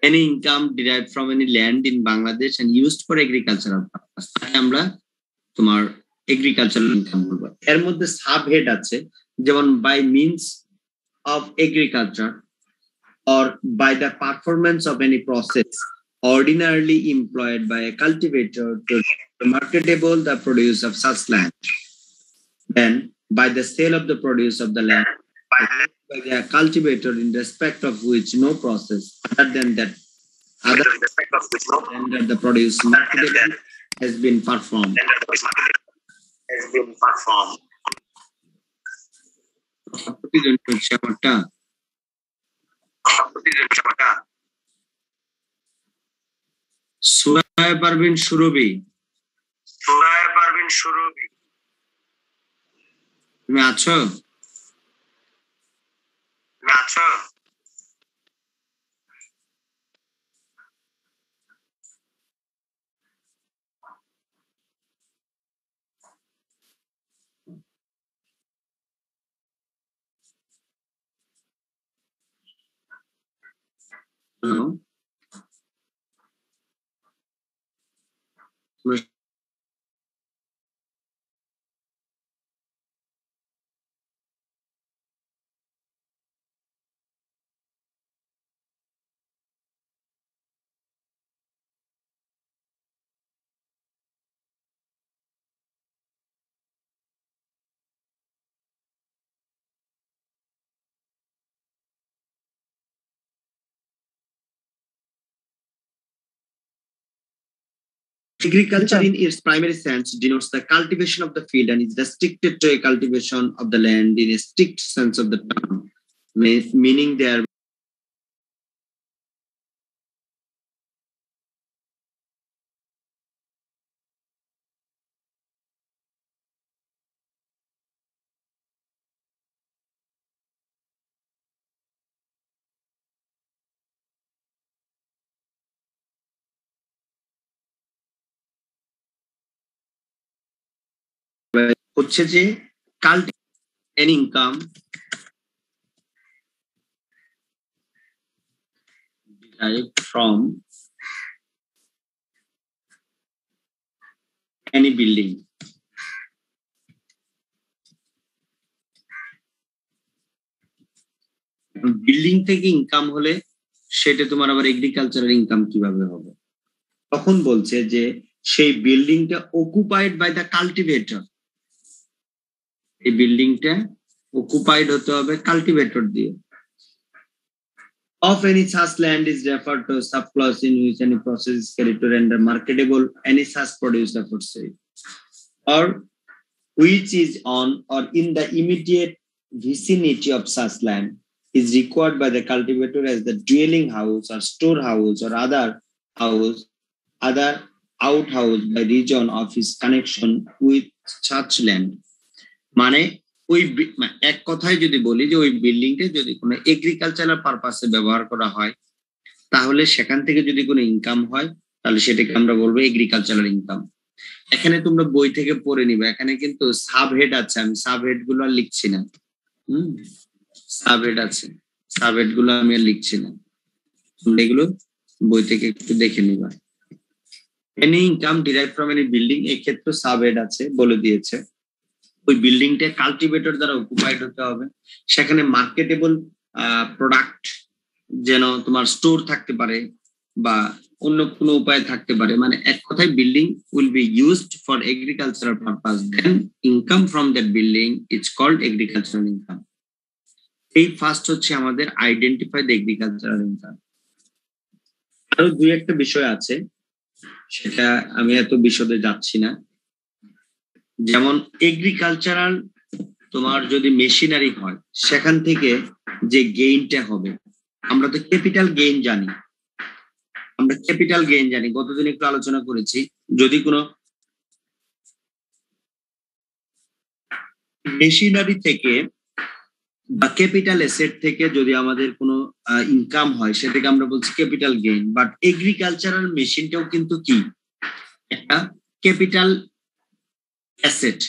any income derived from any land in Bangladesh and used for agricultural purpose তাকে আমরা তোমার agricultural income বলবো। এর মধ্যে সাব হেড আছে যেমন by means of agriculture or by the performance of any process ordinarily employed by a cultivator to marketable the produce of such land, then by the sale of the produce of the land by the cultivator in respect of which no process other than that render the produce marketable has been performed. Suraya Parvin Shurubi. তুমি আছো? Agriculture in its primary sense denotes the cultivation of the field and is restricted to a cultivation of the land in a strict sense of the term, meaning there হচ্ছে যে any income derived from any building building থেকে income হলে সেটা তোমার আবার agricultural income কিভাবে হবে? তখন বলছে যে সেই বিল্ডিংটা অকুপাইড বাই দ্য কাল্টিভেটর, এই বিল্ডিংটা অকুপাইড হতে হবে কাল্টিভেটর দিয়ে। Of any such land is referred to subclause in which any process is carried to render marketable any such produce for sale, or which is on or in the immediate vicinity of such land is required by the cultivator as the dwelling house or storehouse or other outhouse by region of his connection with such land. মানে ওই এক কথায় যদি বলি যে ওই বিল্ডিংটা যদি কোনো এগ্রিকালচারাল পারপাসে ব্যবহার করা হয় তাহলে সেখান থেকে যদি কোনো ইনকাম হয় তাহলে সেটাকে আমরা বলবো এগ্রিকালচারাল ইনকাম। এখানে তোমরা বই থেকে পড়ে নিবে, এখানে কিন্তু সাব হেড আছে, আমি সাব হেড গুলো আর লিখছি না। সাব হেড আছে, সাব হেড গুলো আমি আর লিখছি না, তোমরা এগুলো বই থেকে একটু দেখে নিবা। Any income derive from any building, এই ক্ষেত্রে সাব হেড আছে বলে দিয়েছে। ওই বিল্ডিংটা কাল্টিভেটর দ্বারা অকুপাইড হতে হবে, সেখানে মার্কেটেবল প্রোডাক্ট যেন তোমার স্টোর থাকতে পারে বা অন্য কোনো উপায় থাকতে পারে, মানে এক কথায় building will be used for agricultural purpose, then income from that building is called agricultural income. এই ফার্স্ট হচ্ছে আমাদের আইডেন্টিফাই দ্য এগ্রিকালচারাল ইনকাম। আরো দুই একটা বিষয় আছে, সেটা আমি এত বিশদে যাচ্ছি না। যেমন এগ্রিকালচারাল তোমার যদি মেশিনারি হয় সেখান থেকে যে গেইনটা হবে, আমরা তো ক্যাপিটাল গেইন জানি, গতদিন একটু আলোচনা করেছি। যদি কোনো মেশিনারি থেকে বা ক্যাপিটাল অ্যাসেট থেকে যদি আমাদের কোনো ইনকাম হয় সেটাকে আমরা বলছি ক্যাপিটাল গেইন। বাট এগ্রিকালচারাল মেশিনটাও কিন্তু কি একটা ক্যাপিটাল অ্যাসেট,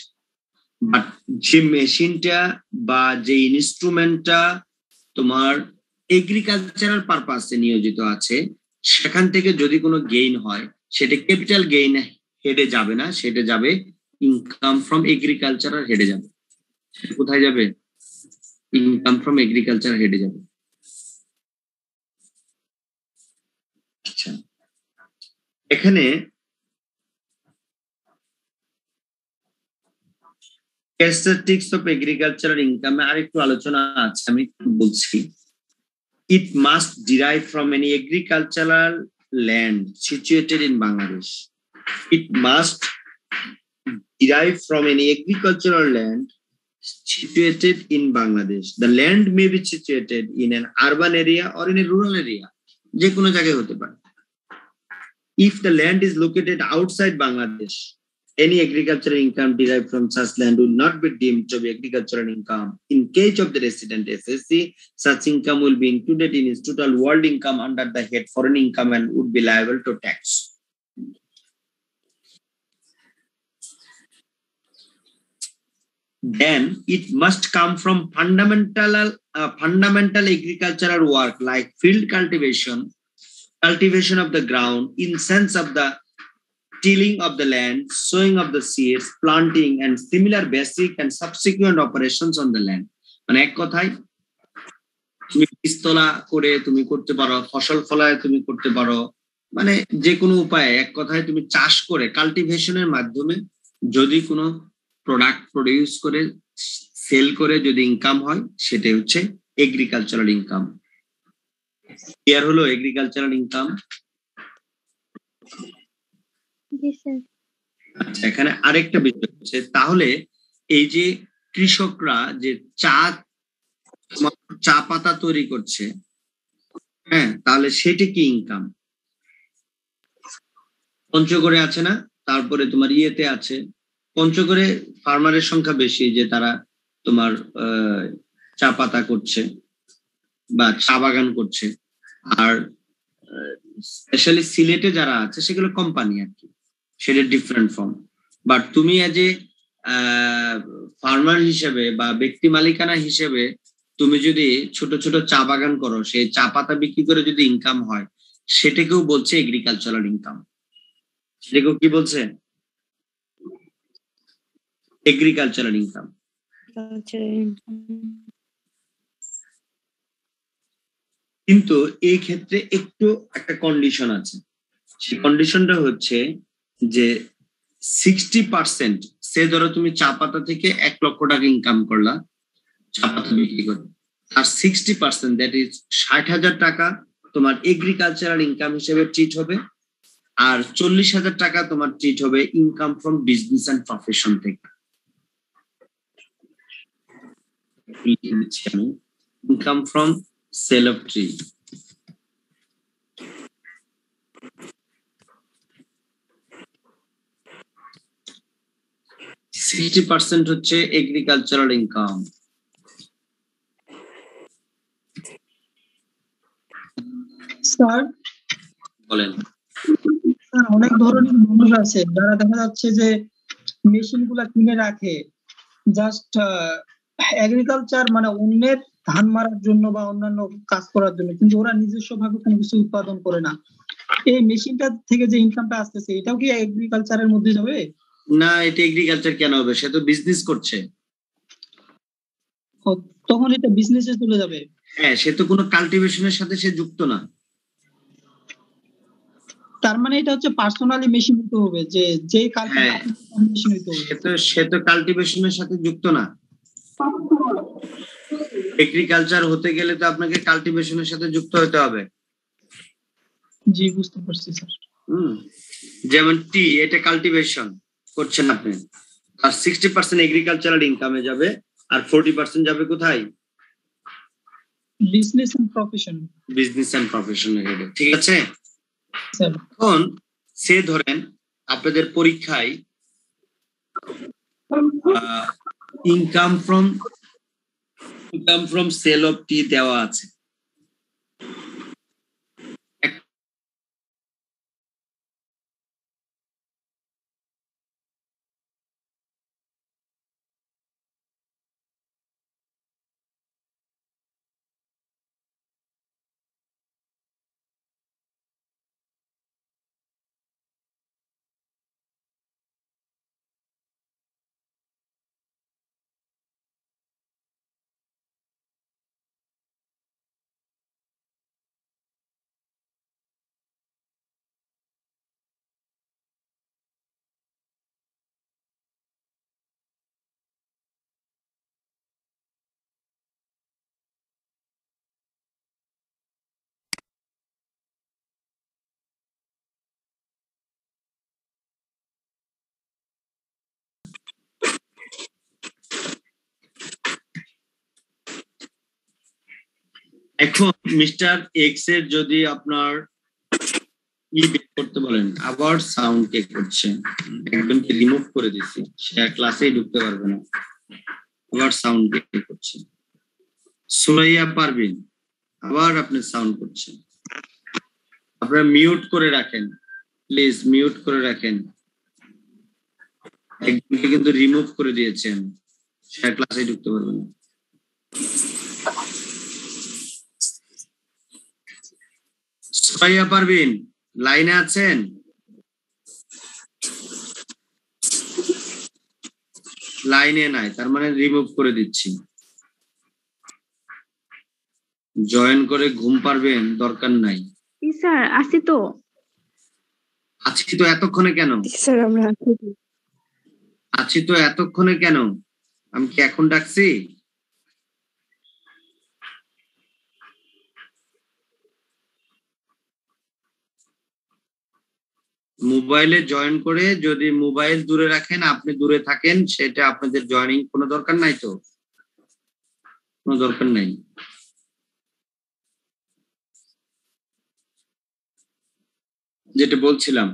বাট যে মেশিনটা বা যে ইনস্ট্রুমেন্টটা তোমার এগ্রিকালচারাল পারপাসে নিয়োজিত আছে সেখান থেকে যদি কোনো গেইন হয় সেটা ক্যাপিটাল গেইন হেডে যাবে না, সেটা যাবে ইনকাম ফ্রম এগ্রিকালচারাল হেডে যাবে। কোথায় যাবে? ইনকাম ফ্রম এগ্রিকালচার হেডে যাবে। আচ্ছা, এখানে ক্যারেক্টারিস্টিক্স অফ এগ্রিকালচারাল ইনকাম আরেকটু আলোচনা আছে, আমি বলছি। It must derive from any agricultural land situated in Bangladesh. It must derive from any agricultural land situated in Bangladesh. The land may be situated in an urban area or in a rural area. যে কোনো জায়গায় হতে পারে। If the land is located outside Bangladesh, any agricultural income derived from such land will not be deemed to be agricultural income. In case of the resident SSC, such income will be included in his total world income under the head foreign income and would be liable to tax. Then it must come from fundamental agricultural work like field cultivation of the ground, in sense of the tilling of the land, sowing of the seeds, planting, and similar basic and subsequent operations on the land. মানে এক কথায় তুমি বীজতলা করে তুমি করতে পারো, ফসল ফলায় তুমি করতে পারো, মানে যে কোনো উপায়ে এক কথায় তুমি চাষ করে কাল্টিভেশনের মাধ্যমে যদি কোনো প্রোডাক্ট প্রডিউস করে সেল করে যদি ইনকাম হয় সেটাই হচ্ছে এগ্রিকালচারাল ইনকাম। ক্লিয়ার হলো এগ্রিকালচারাল ইনকাম? আচ্ছা, এখানে আরেকটা বিষয় হচ্ছে, তাহলে এই যে কৃষকরা যে চা পাতা তৈরি করছে, হ্যাঁ, তাহলে সেটা কি ইনকাম? পঞ্চগড়ে আছে না, তারপরে তোমার ইয়েতে আছে, পঞ্চগড়ে ফার্মারের সংখ্যা বেশি যে তারা তোমার চা পাতা করছে বা চা বাগান করছে। আর স্পেশালি সিলেটে যারা আছে সেগুলো কোম্পানি আর কি, সেটা ডিফারেন্ট ফর্ম। বাট তুমি এজ এ ফার্মার হিসেবে বা ব্যক্তি মালিকানা হিসেবে তুমি যদি ছোট ছোট চা বাগান করো, সেই চা পাতা বিক্রি করে যদি ইনকাম হয়, সেটাকেও বলছে এগ্রিকালচারাল ইনকাম। সেটাকেও কি বলছে? Agricultural income. কিন্তু এই ক্ষেত্রে একটু একটা কন্ডিশন আছে। সেই কন্ডিশনটা হচ্ছে যে 60%, সে ধরো তুমি চা পাতা থেকে 1 লক্ষ টাকা ইনকাম করলা চা পাতা বিক্রি করে, আর 60% দ্যাট ইজ 60,000 টাকা তোমার এগ্রিকালচারাল ইনকাম হিসেবে ট্রিট হবে, আর 40,000 টাকা তোমার ট্রিট হবে income from business and profession থেকে। Income from sale of tree. 60% হচ্ছে এগ্রিকালচারাল ইনকাম। স্যার বলেন। স্যার, অনেক ধরনের মানুষ আছে যারা দেখা যাচ্ছে যে মেশিন গুলা কিনে রাখে জাস্ট এগ্রিকালচার মানে অন্যের ধান মারার জন্য বা অন্যান্য কাজ করার জন্য, কিন্তু ওরা নিজস্ব ভাবে কোনো কিছু উৎপাদন করে না। এই মেশিনটা থেকে যে ইনকামটা আসতেছে এটাও কি এগ্রিকালচারের মধ্যে যাবে? না, এটা এগ্রিকালচার কেন হবে? সে তো বিজনেস করছে। তখন এটা বিজনেসে চলে যাবে। হ্যাঁ, সে তো কোনো কাল্টিভেশনের সাথে সে যুক্ত না। তার মানে এটা হচ্ছে পার্সোনালি মেশিন হতে হবে, যে যেই হ্যাঁ, মেশিন হতে হবে। সে তো কাল্টিভেশনের সাথে যুক্ত না। এগ্রিকালচার হতে গেলে তো আপনাকে কাল্টিভেশনের সাথে যুক্ত হতে হবে। জি, বুঝতে পারছি স্যার। যেমন টি, এটা কাল্টিভেশন করছেন আপনি, আর 60% এগ্রিকালচারাল ইনকামে যাবে, আর 40% যাবে কোথায়? Business and profession. Business and প্রফেশনের হেডে। ঠিক আছে। স্যার, এখন সে ধরেন আপনাদের পরীক্ষায় income from sale of tea দেওয়া আছে। এখন মিস্টার এক্স এর যদি আপনার বের করতে বলেন, আবার সাউন্ড কে করছে, একজনকে রিমুভ করে দিচ্ছি, সে ক্লাসেই ঢুকতে পারবে না, আবার সাউন্ড কে করছে। সুরাইয়া পারভিন, আবার আপনি সাউন্ড করছেন, আপনারা মিউট করে রাখেন প্লিজ, মিউট করে রাখেন। একজনকে কিন্তু রিমুভ করে দিয়েছেন, সে ক্লাসে ঢুকতে পারবে না। সুরাইয়া পারভিন লাইনে আছেন? লাইনে নাই, তার মানে রিমুভ করে দিচ্ছি। জয়েন করে ঘুম পারবেন, দরকার নাই। স্যার আছি তো। আছি তো এতক্ষণে কেন? স্যার আমরা আছি তো এতক্ষণে কেন? আমি কি এখন ডাকছি? মোবাইলে জয়েন করে যদি মোবাইল দূরে রাখেন, আপনি দূরে থাকেন, সেটা আপনাদের জয়েনিং কোনো দরকার নাই তো, কোনো দরকার নাই। যেটা বলছিলাম,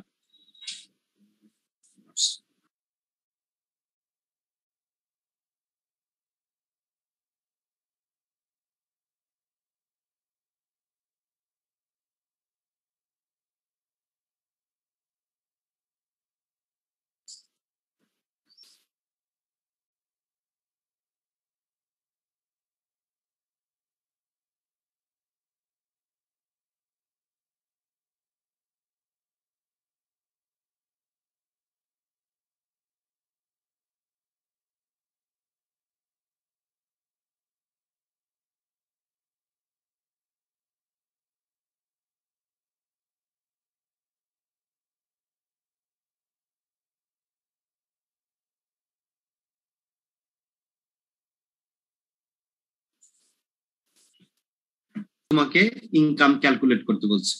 তোমাকে ইনকাম ক্যালকুলেট করতে বলছে।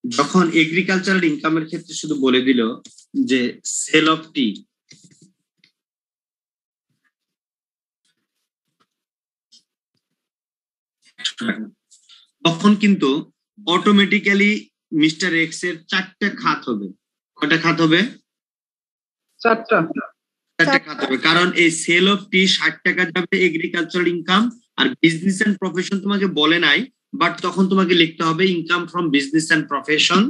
যখন এগ্রিকালচারাল ইনকামের ক্ষেত্রে শুধু বলে দিল যে সেল অফ টি, তখন কিন্তু অটোমেটিক্যালি মিস্টার এক্স এর 4টা খাত হবে। কয়টা খাত হবে? 4টা খাত হবে, কারণ এই সেল অফ টি 60 টাকা যাবে এগ্রিকালচারাল ইনকাম, আর বিজনেস এন্ড প্রফেশন তোমাকে বলে নাই, বাট তখন তোমাকে লিখতে হবে income from business and profession.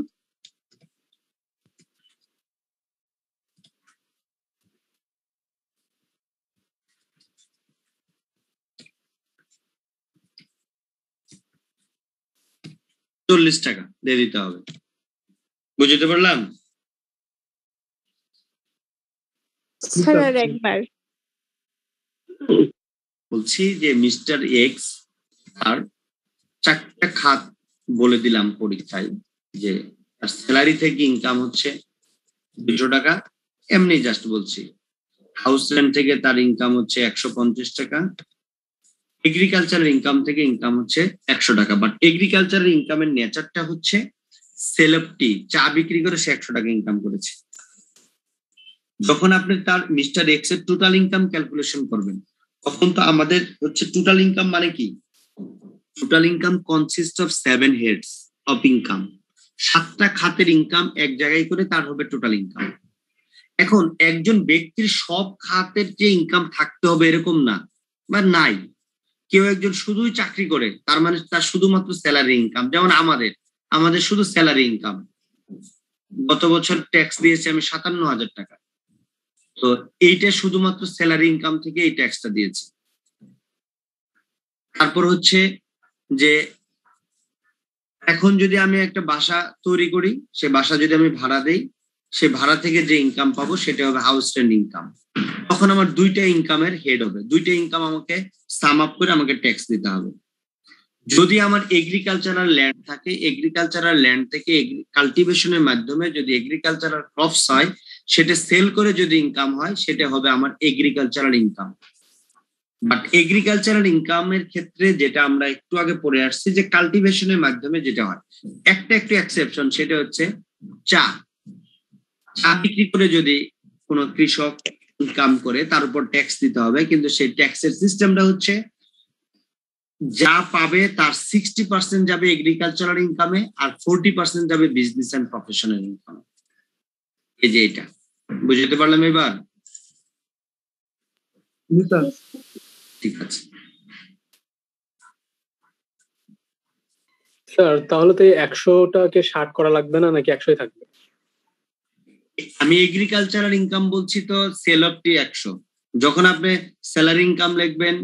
টাকা দিয়ে দিতে হবে। বুঝতে পারলাম? স্যার একবার বলছি যে মিস্টার এক্স আর 4টা খাত বলে দিলাম পরীক্ষায়, যে তার স্যালারি থেকে ইনকাম হচ্ছে 200 টাকা, এমনি জাস্ট বলছি। হাউস রেন্ট থেকে তার ইনকাম হচ্ছে 150 টাকা, এগ্রিকালচারের ইনকাম থেকে ইনকাম হচ্ছে 100 টাকা। বাট এগ্রিকালচারের ইনকামের নেচারটা হচ্ছে সেল অফ টি, চা বিক্রি করে সে 100 টাকা ইনকাম করেছে। যখন আপনি তার মিস্টার এক্স এর টোটাল ইনকাম ক্যালকুলেশন করবেন, তখন তো আমাদের হচ্ছে টোটাল ইনকাম মানে কি, total income consist of 7 heads of income. 7টা খাতের ইনকাম এক জায়গায় করে তার হবে টোটাল ইনকাম। এখন একজন ব্যক্তির সব খাতের যে ইনকাম থাকতে হবে এরকম না, বা নাই। কেউ একজন শুধুই চাকরি করে, তার মানে তার শুধুমাত্র স্যালারি ইনকাম। যেমন আমাদের শুধু স্যালারি ইনকাম। গত বছর ট্যাক্স দিয়েছি আমি 57,000 টাকা, তো এইটা শুধুমাত্র স্যালারি ইনকাম থেকে এই ট্যাক্সটা দিয়েছি। তারপর হচ্ছে যে এখন যদি আমি একটা বাসা তৈরি করি, সে বাসা যদি আমি ভাড়া দেই, সে ভাড়া থেকে যে ইনকাম পাবো সেটা হবে হাউস রেন্ট ইনকাম। তখন আমার 2টা ইনকামের হেড হবে, 2টা ইনকাম আমাকে সাম আপ করে আমাকে ট্যাক্স দিতে হবে। যদি আমার এগ্রিকালচারাল ল্যান্ড থাকে, এগ্রিকালচারাল ল্যান্ড থেকে কাল্টিভেশনের মাধ্যমে যদি এগ্রিকালচারাল ক্রপস হয়, সেটা সেল করে যদি ইনকাম হয়, সেটা হবে আমার এগ্রিকালচারাল ইনকাম। বাট এগ্রিকালচারাল ইনকামের ক্ষেত্রে যেটা আমরা একটু আগে পড়ে আসছি, যে কাল্টিভেশনের মাধ্যমে যেটা হয়, একটু এক্সেপশন, সেটা হচ্ছে চা বিক্রি করে যদি কোনো কৃষক ইনকাম করে, তার উপর ট্যাক্স দিতে হবে, কিন্তু সেই ট্যাক্সের সিস্টেমটা হচ্ছে যা পাবে তার 60% যাবে এগ্রিকালচারাল ইনকামে আর 40% যাবে বিজনেস এন্ড প্রফেশনাল ইনকামে। এই যে এটা বুঝতে পারলাম এবার? ঠিক আছে স্যার, তাহলে তো 100টাকে 60 করা লাগবে না, নাকি 100ই থাকবে? আমি এগ্রিকালচারাল ইনকাম বলছি তো সেল অফ টি 100। যখন আপনি স্যালারি ইনকাম লিখবেন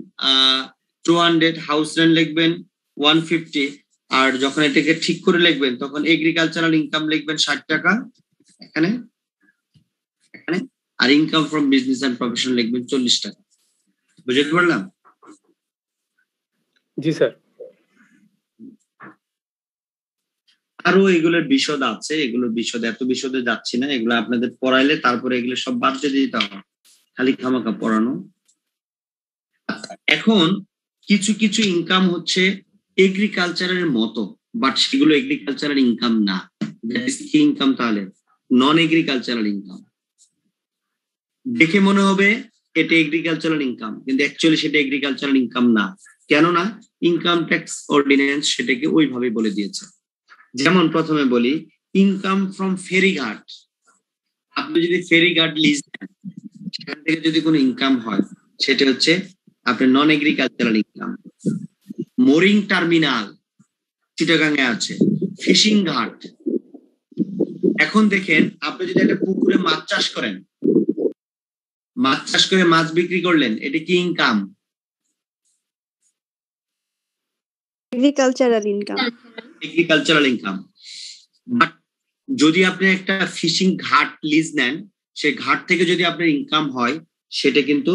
200, হাউস রেন্ট লিখবেন 150, আর যখন এটাকে ঠিক করে লিখবেন তখন এগ্রিকালচারাল ইনকাম লিখবেন 60 টাকা এখানে এখানে, আর income from business and profession লিখবেন 40 টাকা। বুঝতে পারলাম? জি স্যার। আরো এগুলোর বিশদ আছে, এগুলোর বিশদ এত বিশদে যাচ্ছি না, এগুলো আপনাদের পড়াইলে তারপরে এগুলো সব বাদ দিয়ে দিতে হবে, খালি খামাখা পড়ানো। এখন কিছু কিছু ইনকাম হচ্ছে এগ্রিকালচারের মতো, বাট সেগুলো এগ্রিকালচারাল ইনকাম না। কি ইনকাম তাহলে? নন এগ্রিকালচারাল ইনকাম। দেখে মনে হবে এটা এগ্রিকালচারাল ইনকাম, কিন্তু অ্যাকচুয়ালি সেটা এগ্রিকালচারাল ইনকাম না। কেননা ইনকাম ট্যাক্স অর্ডিন্যান্স সেটাকে ওইভাবে বলে দিয়েছে। যেমন প্রথমে বলি ইনকাম ফ্রম ফেরিঘাট। আপনি যদি ফেরিঘাট লিজ দেন, সেখান থেকে যদি কোনো ইনকাম হয় সেটা হচ্ছে আপনার non agricultural income. Mooring terminal চিটাগাঙে আছে, ফিশিং ঘাট। এখন দেখেন আপনি যদি একটা পুকুরে মাছ চাষ করেন, মাছ চাষ করে মাছ বিক্রি করলেন, এটা কি income? Agricultural income. Agricultural income. But যদি আপনি একটা ফিশিং ঘাট লিজ নেন, সেই ঘাট থেকে যদি আপনার ইনকাম হয় সেটা কিন্তু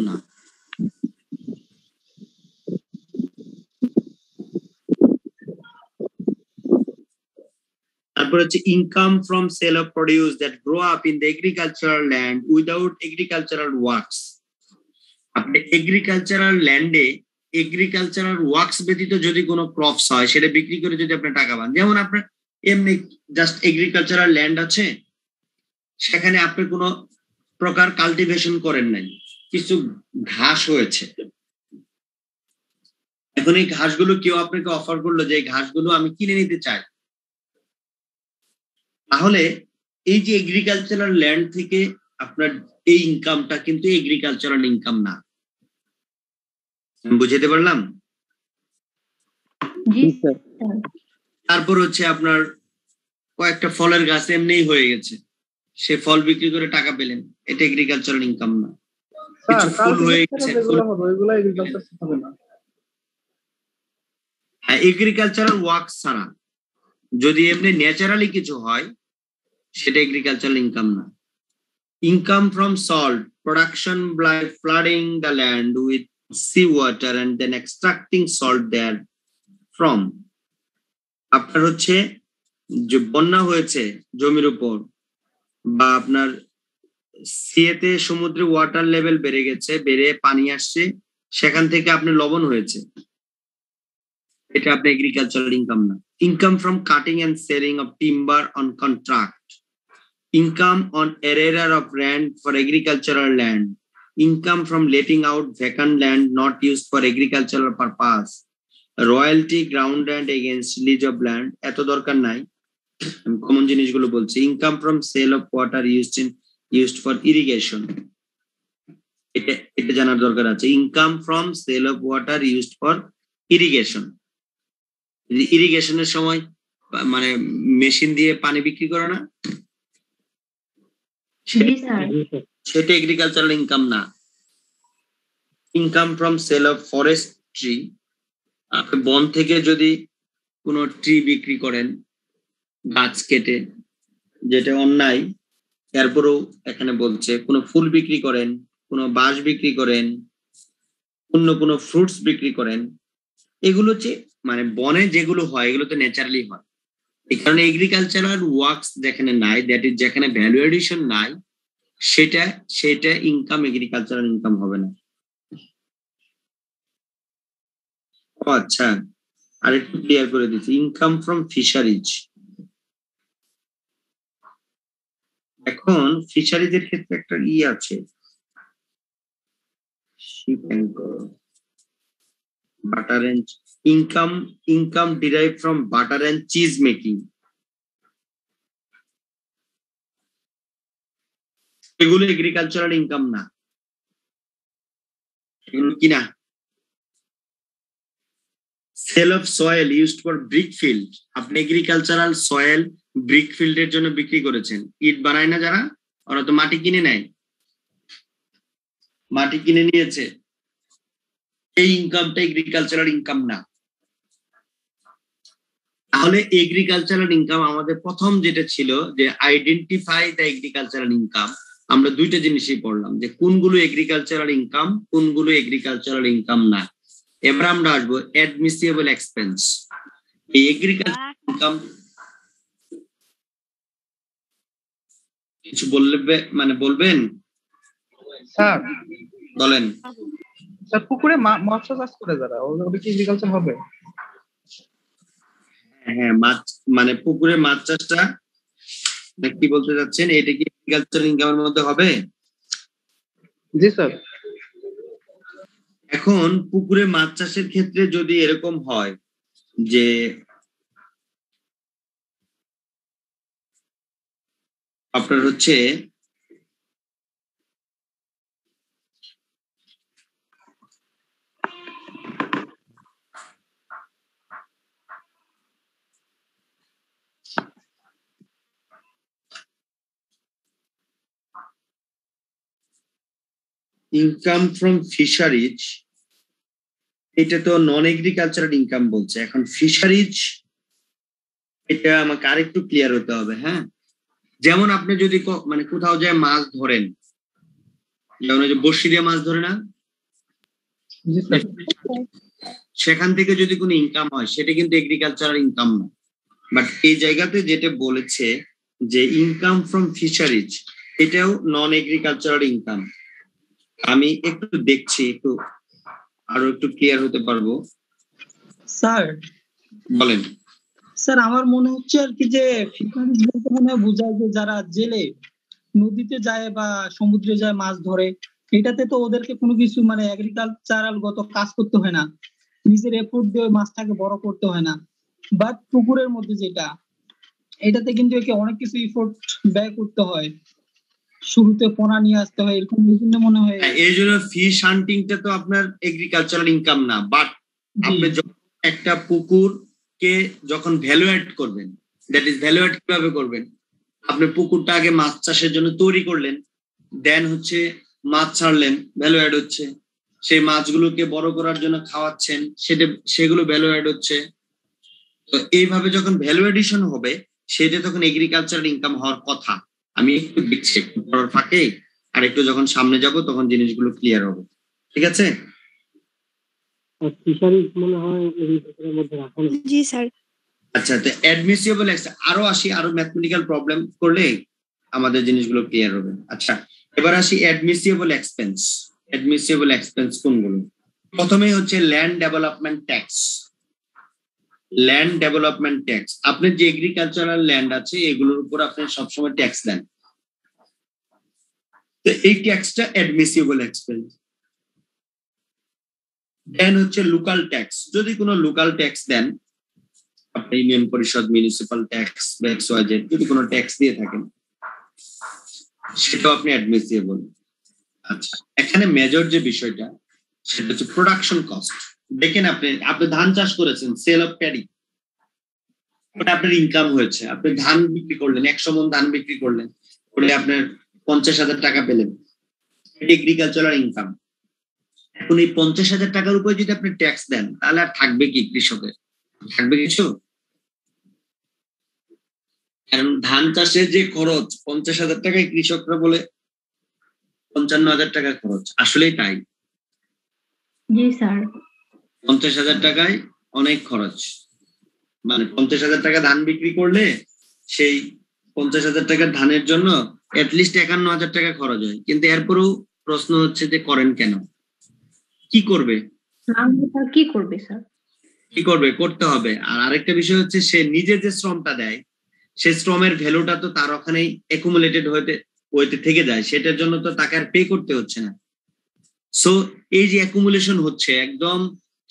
না। তারপর হচ্ছে income from sale of produce that grow up in the agricultural land without agricultural works. আপনি এগ্রিকালচারাল ল্যান্ডে এগ্রিকালচারাল ওয়ার্কস ব্যতীত যদি কোনো ক্রপস হয় সেটা বিক্রি করে যদি আপনি টাকা পান, যেমন আপনার এমনি জাস্ট এগ্রিকালচারাল ল্যান্ড আছে, সেখানে আপনি কোনো প্রকার কাল্টিভেশন করেন নাই, কিছু ঘাস হয়েছে, এখন এই ঘাসগুলো কেউ আপনাকে অফার করলো যে এই ঘাসগুলো আমি কিনে নিতে চাই, তাহলে এই যে এগ্রিকালচারাল ল্যান্ড থেকে আপনার এই ইনকামটা কিন্তু এগ্রিকালচারাল ইনকাম না। বুঝতে পারলাম? তারপর হচ্ছে আপনার কয়েকটা ফলের গাছ এমনিই হয়ে গেছে, সে ফল বিক্রি করে টাকা পেলেন, এটা এগ্রিকালচারাল ইনকাম না। কিছু ফুল হয়ে গেছে, হ্যাঁ এগ্রিকালচারাল ওয়ার্ক ছাড়া যদি এমনি ন্যাচারালি কিছু হয় সেটা এগ্রিকালচারাল ইনকাম না। Income from salt production by flooding the land with sea water and then extracting salt there from. আপনার হচ্ছে যে বন্যা হয়েছে জমির উপর, বা আপনার সিয়েতে সমুদ্রে ওয়াটার লেভেল বেড়ে গেছে, বেড়ে পানি আসছে, সেখান থেকে আপনার লবণ হয়েছে, এটা আপনার এগ্রিকালচারাল ইনকাম না। Income from cutting and selling of timber on contract, income on arrear of land for agricultural land, income from letting out vacant land not use for agricultural purpose, royalty ground and against lease of land. এত দরকার নাই, আমি common জিনিসগুলো বলছি। Income from sale of water used for irrigation, এটা জানার দরকার আছে। Income from sale of water used for irrigation, ইরিগেশনের সময় মানে মেশিন দিয়ে পানি বিক্রি করে না, সেটা এগ্রিকালচারাল ইনকাম না। Income from sale of forestry, আপনি বন থেকে যদি কোনো ট্রি বিক্রি করেন, গাছ কেটে, যেটা অন্যায়, এরপরেও এখানে বলছে কোনো ফুল বিক্রি করেন, কোনো বাঁশ বিক্রি করেন, অন্য কোনো ফ্রুটস বিক্রি করেন, এগুলো হচ্ছে মানে বনে যেগুলো হয় এগুলো তো ন্যাচারালি হয়। এই কারণে এগ্রিকালচারাল ওয়ার্কস যেখানে নাই, দ্যাট ইজ যেখানে ভ্যালু এডিশন নাই, সেটা ইনকাম এগ্রিকালচারাল ইনকাম হবে না। আচ্ছা, আরেকটু ক্লিয়ার করে দিচ্ছি। ইনকাম ফ্রম ফিশারিজ, এখন ফিশারিজের ক্ষেত্রে একটা আছে, ship anchor, butter and income derived from butter and cheese making. এগুলো এগ্রিকালচারাল ইনকাম না, এগুলো কি না? Sale of soil used for brick field, আপনি এগ্রিকালচারাল সয়েল ব্রিক ফিল্ডের জন্য বিক্রি করেছেন। ইট বানায় না যারা, ওরা তো মাটি কিনে নেয়, মাটি কিনে নিয়েছে, এই ইনকামটা এগ্রিকালচারাল ইনকাম না। তাহলে এগ্রিকালচারাল ইনকাম আমাদের প্রথম যেটা ছিল যে আইডেন্টিফাই দ্য এগ্রিকালচারাল ইনকাম, আমরা দুইটা জিনিসই পড়লাম যে কোনগুলো এগ্রিকালচারাল ইনকাম, কোনগুলো এগ্রিকালচারাল ইনকাম না। এবার আমরা আসবো অ্যাডমিসিবল এক্সপেন্স। এই এগ্রিকালচারাল ইনকাম কিছু বলবে, মানে বলবেন স্যার? বলেন। স্যার পুকুরে মৎস্য চাষ করে যারা, ওগুলো কি এগ্রিকালচার হবে? হ্যাঁ, মাছ মানে পুকুরে মাছ চাষটা কি বলতে যাচ্ছেন, এটা কি এগ্রিকালচারাল ইনকামের মধ্যে হবে? জি স্যার। এখন পুকুরে মাছ চাষের ক্ষেত্রে যদি এরকম হয় যে আপনার হচ্ছে ইনকাম ফ্রম ফিশারিজ, এটা তো নন এগ্রিকালচারাল ইনকাম বলছে। এখন ফিশারিজ এটা আমাকে আরেকটু ক্লিয়ার হতে হবে। হ্যাঁ, যেমন আপনি যদি মানে কোথাও যায় মাছ ধরেন, যেমন যে বড়শি দিয়ে মাছ ধরে না, সেখান থেকে যদি কোনো ইনকাম হয় সেটা কিন্তু এগ্রিকালচারাল ইনকাম না। বাট এই জায়গাতে যেটা বলেছে যে ইনকাম ফ্রম ফিশারিজ, এটাও নন এগ্রিকালচারাল ইনকাম। আমি একটু দেখছি, একটু আরো একটু ক্লিয়ার হতে পারবো। স্যার বলেন। স্যার আমার মনে হচ্ছে আর কি যে ফিশারিজ বলতে মনে হয় বোঝায় যে যারা জেলে নদীতে যায় বা সমুদ্রে যায় মাছ ধরে, এটাতে তো ওদেরকে কোনো কিছু মানে এগ্রিকালচারাল গত কাজ করতে হয় না, নিজের এফোর্ট দিয়ে মাছটাকে বড় করতে হয় না। বাট পুকুরের মধ্যে যেটা, এটাতে কিন্তু একে অনেক কিছু এফোর্ট ব্যয় করতে হয়, শুরুতে পোনা নিয়ে আসতে হয়, এরকম বিভিন্ন মনে হয়। এই জন্য ফিশ হান্টিংটা তো আপনার এগ্রিকালচারাল ইনকাম না। বাট আপনি যখন একটা পুকুরকে যখন ভ্যালু অ্যাড করবেন, দ্যাট ইজ ভ্যালু অ্যাড কিভাবে করবেন, আপনি পুকুরটা আগে মাছ চাষের জন্য তৈরি করলেন, দেন হচ্ছে মাছ ছাড়লেন, ভ্যালু অ্যাড হচ্ছে। সেই মাছগুলোকে বড় করার জন্য খাওয়াচ্ছেন, সেগুলো ভ্যালু অ্যাড হচ্ছে। তো এইভাবে যখন ভ্যালু এডিশন হবে, সেটা তখন এগ্রিকালচারাল ইনকাম হওয়ার কথা। আমি একটু দেখছি, একটু পড়ার ফাঁকে আর একটু যখন সামনে যাব তখন জিনিসগুলো ক্লিয়ার হবে। ঠিক আছে? ফিশারিজ মনে হয় এগ্রিকালচারের মধ্যে রাখা নেই। জি স্যার। আচ্ছা, তো অ্যাডমিসিবল আরো আসি, আরো ম্যাথমেটিক্যাল প্রবলেম করলে আমাদের জিনিসগুলো ক্লিয়ার হবে। আচ্ছা, এবার আসি অ্যাডমিসিবল এক্সপেন্স। অ্যাডমিসিবল এক্সপেন্স কোনগুলো? প্রথমেই হচ্ছে land development tax. Land development tax, আপনার যে এগ্রিকালচারাল ল্যান্ড আছে এগুলোর উপর আপনি সবসময় ট্যাক্স দেন, তো এই ট্যাক্সটা অ্যাডমিসিবল এক্সপেন্স। দেন হচ্ছে লোকাল ট্যাক্স, যদি কোনো লোকাল ট্যাক্স দেন, আপনি ইউনিয়ন পরিষদ, মিউনিসিপাল ট্যাক্স বা এক্সওয়াইজেড যদি কোনো ট্যাক্স দিয়ে থাকেন, সেটাও আপনি অ্যাডমিসিবল। আচ্ছা, এখানে মেজর যে বিষয়টা সেটা হচ্ছে প্রোডাকশন কস্ট। দেখেন আপনি ধান চাষ করেছেন, সেল অফ প্যাডি, ওটা আপনার ইনকাম হয়েছে। আপনি ধান বিক্রি করলেন, 100 মণ ধান বিক্রি করলেন, ওটা আপনার 50,000 টাকা পেলেন, এটা এগ্রিকালচারাল ইনকাম। এখন এই 50,000 টাকার উপরে যদি আপনি ট্যাক্স দেন, তাহলে আর থাকবে কি কৃষকের? থাকবে কিছু? কারণ ধান চাষে যে খরচ 50,000 টাকায়, কৃষকরা বলে 55,000 টাকা খরচ। আসলেই তাই। জি স্যার। 50,000 টাকায় অনেক খরচ। মানে 50,000 টাকা ধান বিক্রি করলে সেই 50,000 টাকার ধানের জন্য অ্যাটলিস্ট 51,000 টাকা খরচ হয়। কিন্তু এরপরেও প্রশ্ন হচ্ছে যে করেন কেন? কি করবে? কি করবে স্যার? কি করবে? করতে হবে। আর আরেকটা বিষয় হচ্ছে সে নিজে যে শ্রমটা দেয়, সে শ্রমের ভ্যালুটা তো তার ওখানেই অ্যাকুমুলেটেড হইতে থেকে যায়, সেটার জন্য তো তাকে আর পে করতে হচ্ছে না। সো এই যে অ্যাকুমুলেশন হচ্ছে, একদম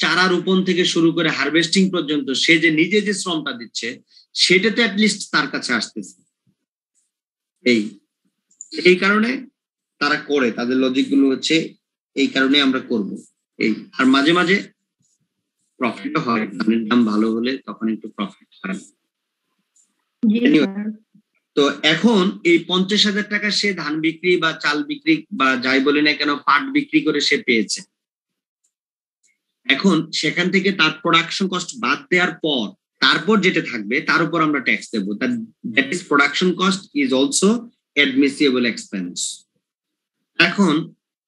চারা রোপণ থেকে শুরু করে হারভেস্টিং পর্যন্ত সে যে নিজে যে শ্রমটা দিচ্ছে সেটাতে অ্যাটলিস্ট তার কাছে আসতেছে। এই কারণে তারা করে, তাদের লজিক গুলো হচ্ছে এই কারণে আমরা করব। আর মাঝে মাঝে প্রফিটও হয়, ধানের দাম ভালো হলে তখন একটু প্রফিট হয়। জি Anyway, স্যার। তো এখন এই 50,000 টাকা সে ধান বিক্রি বা চাল বিক্রি বা যাই বলে না কেন পাট বিক্রি করে সে পেয়েছে। এখন সেখান থেকে তার প্রোডাকশন কস্ট বাদ দেওয়ার পর তারপর যেটা থাকবে তার উপর আমরা ট্যাক্স দেবো। That is production cost is also admissible expense. এখন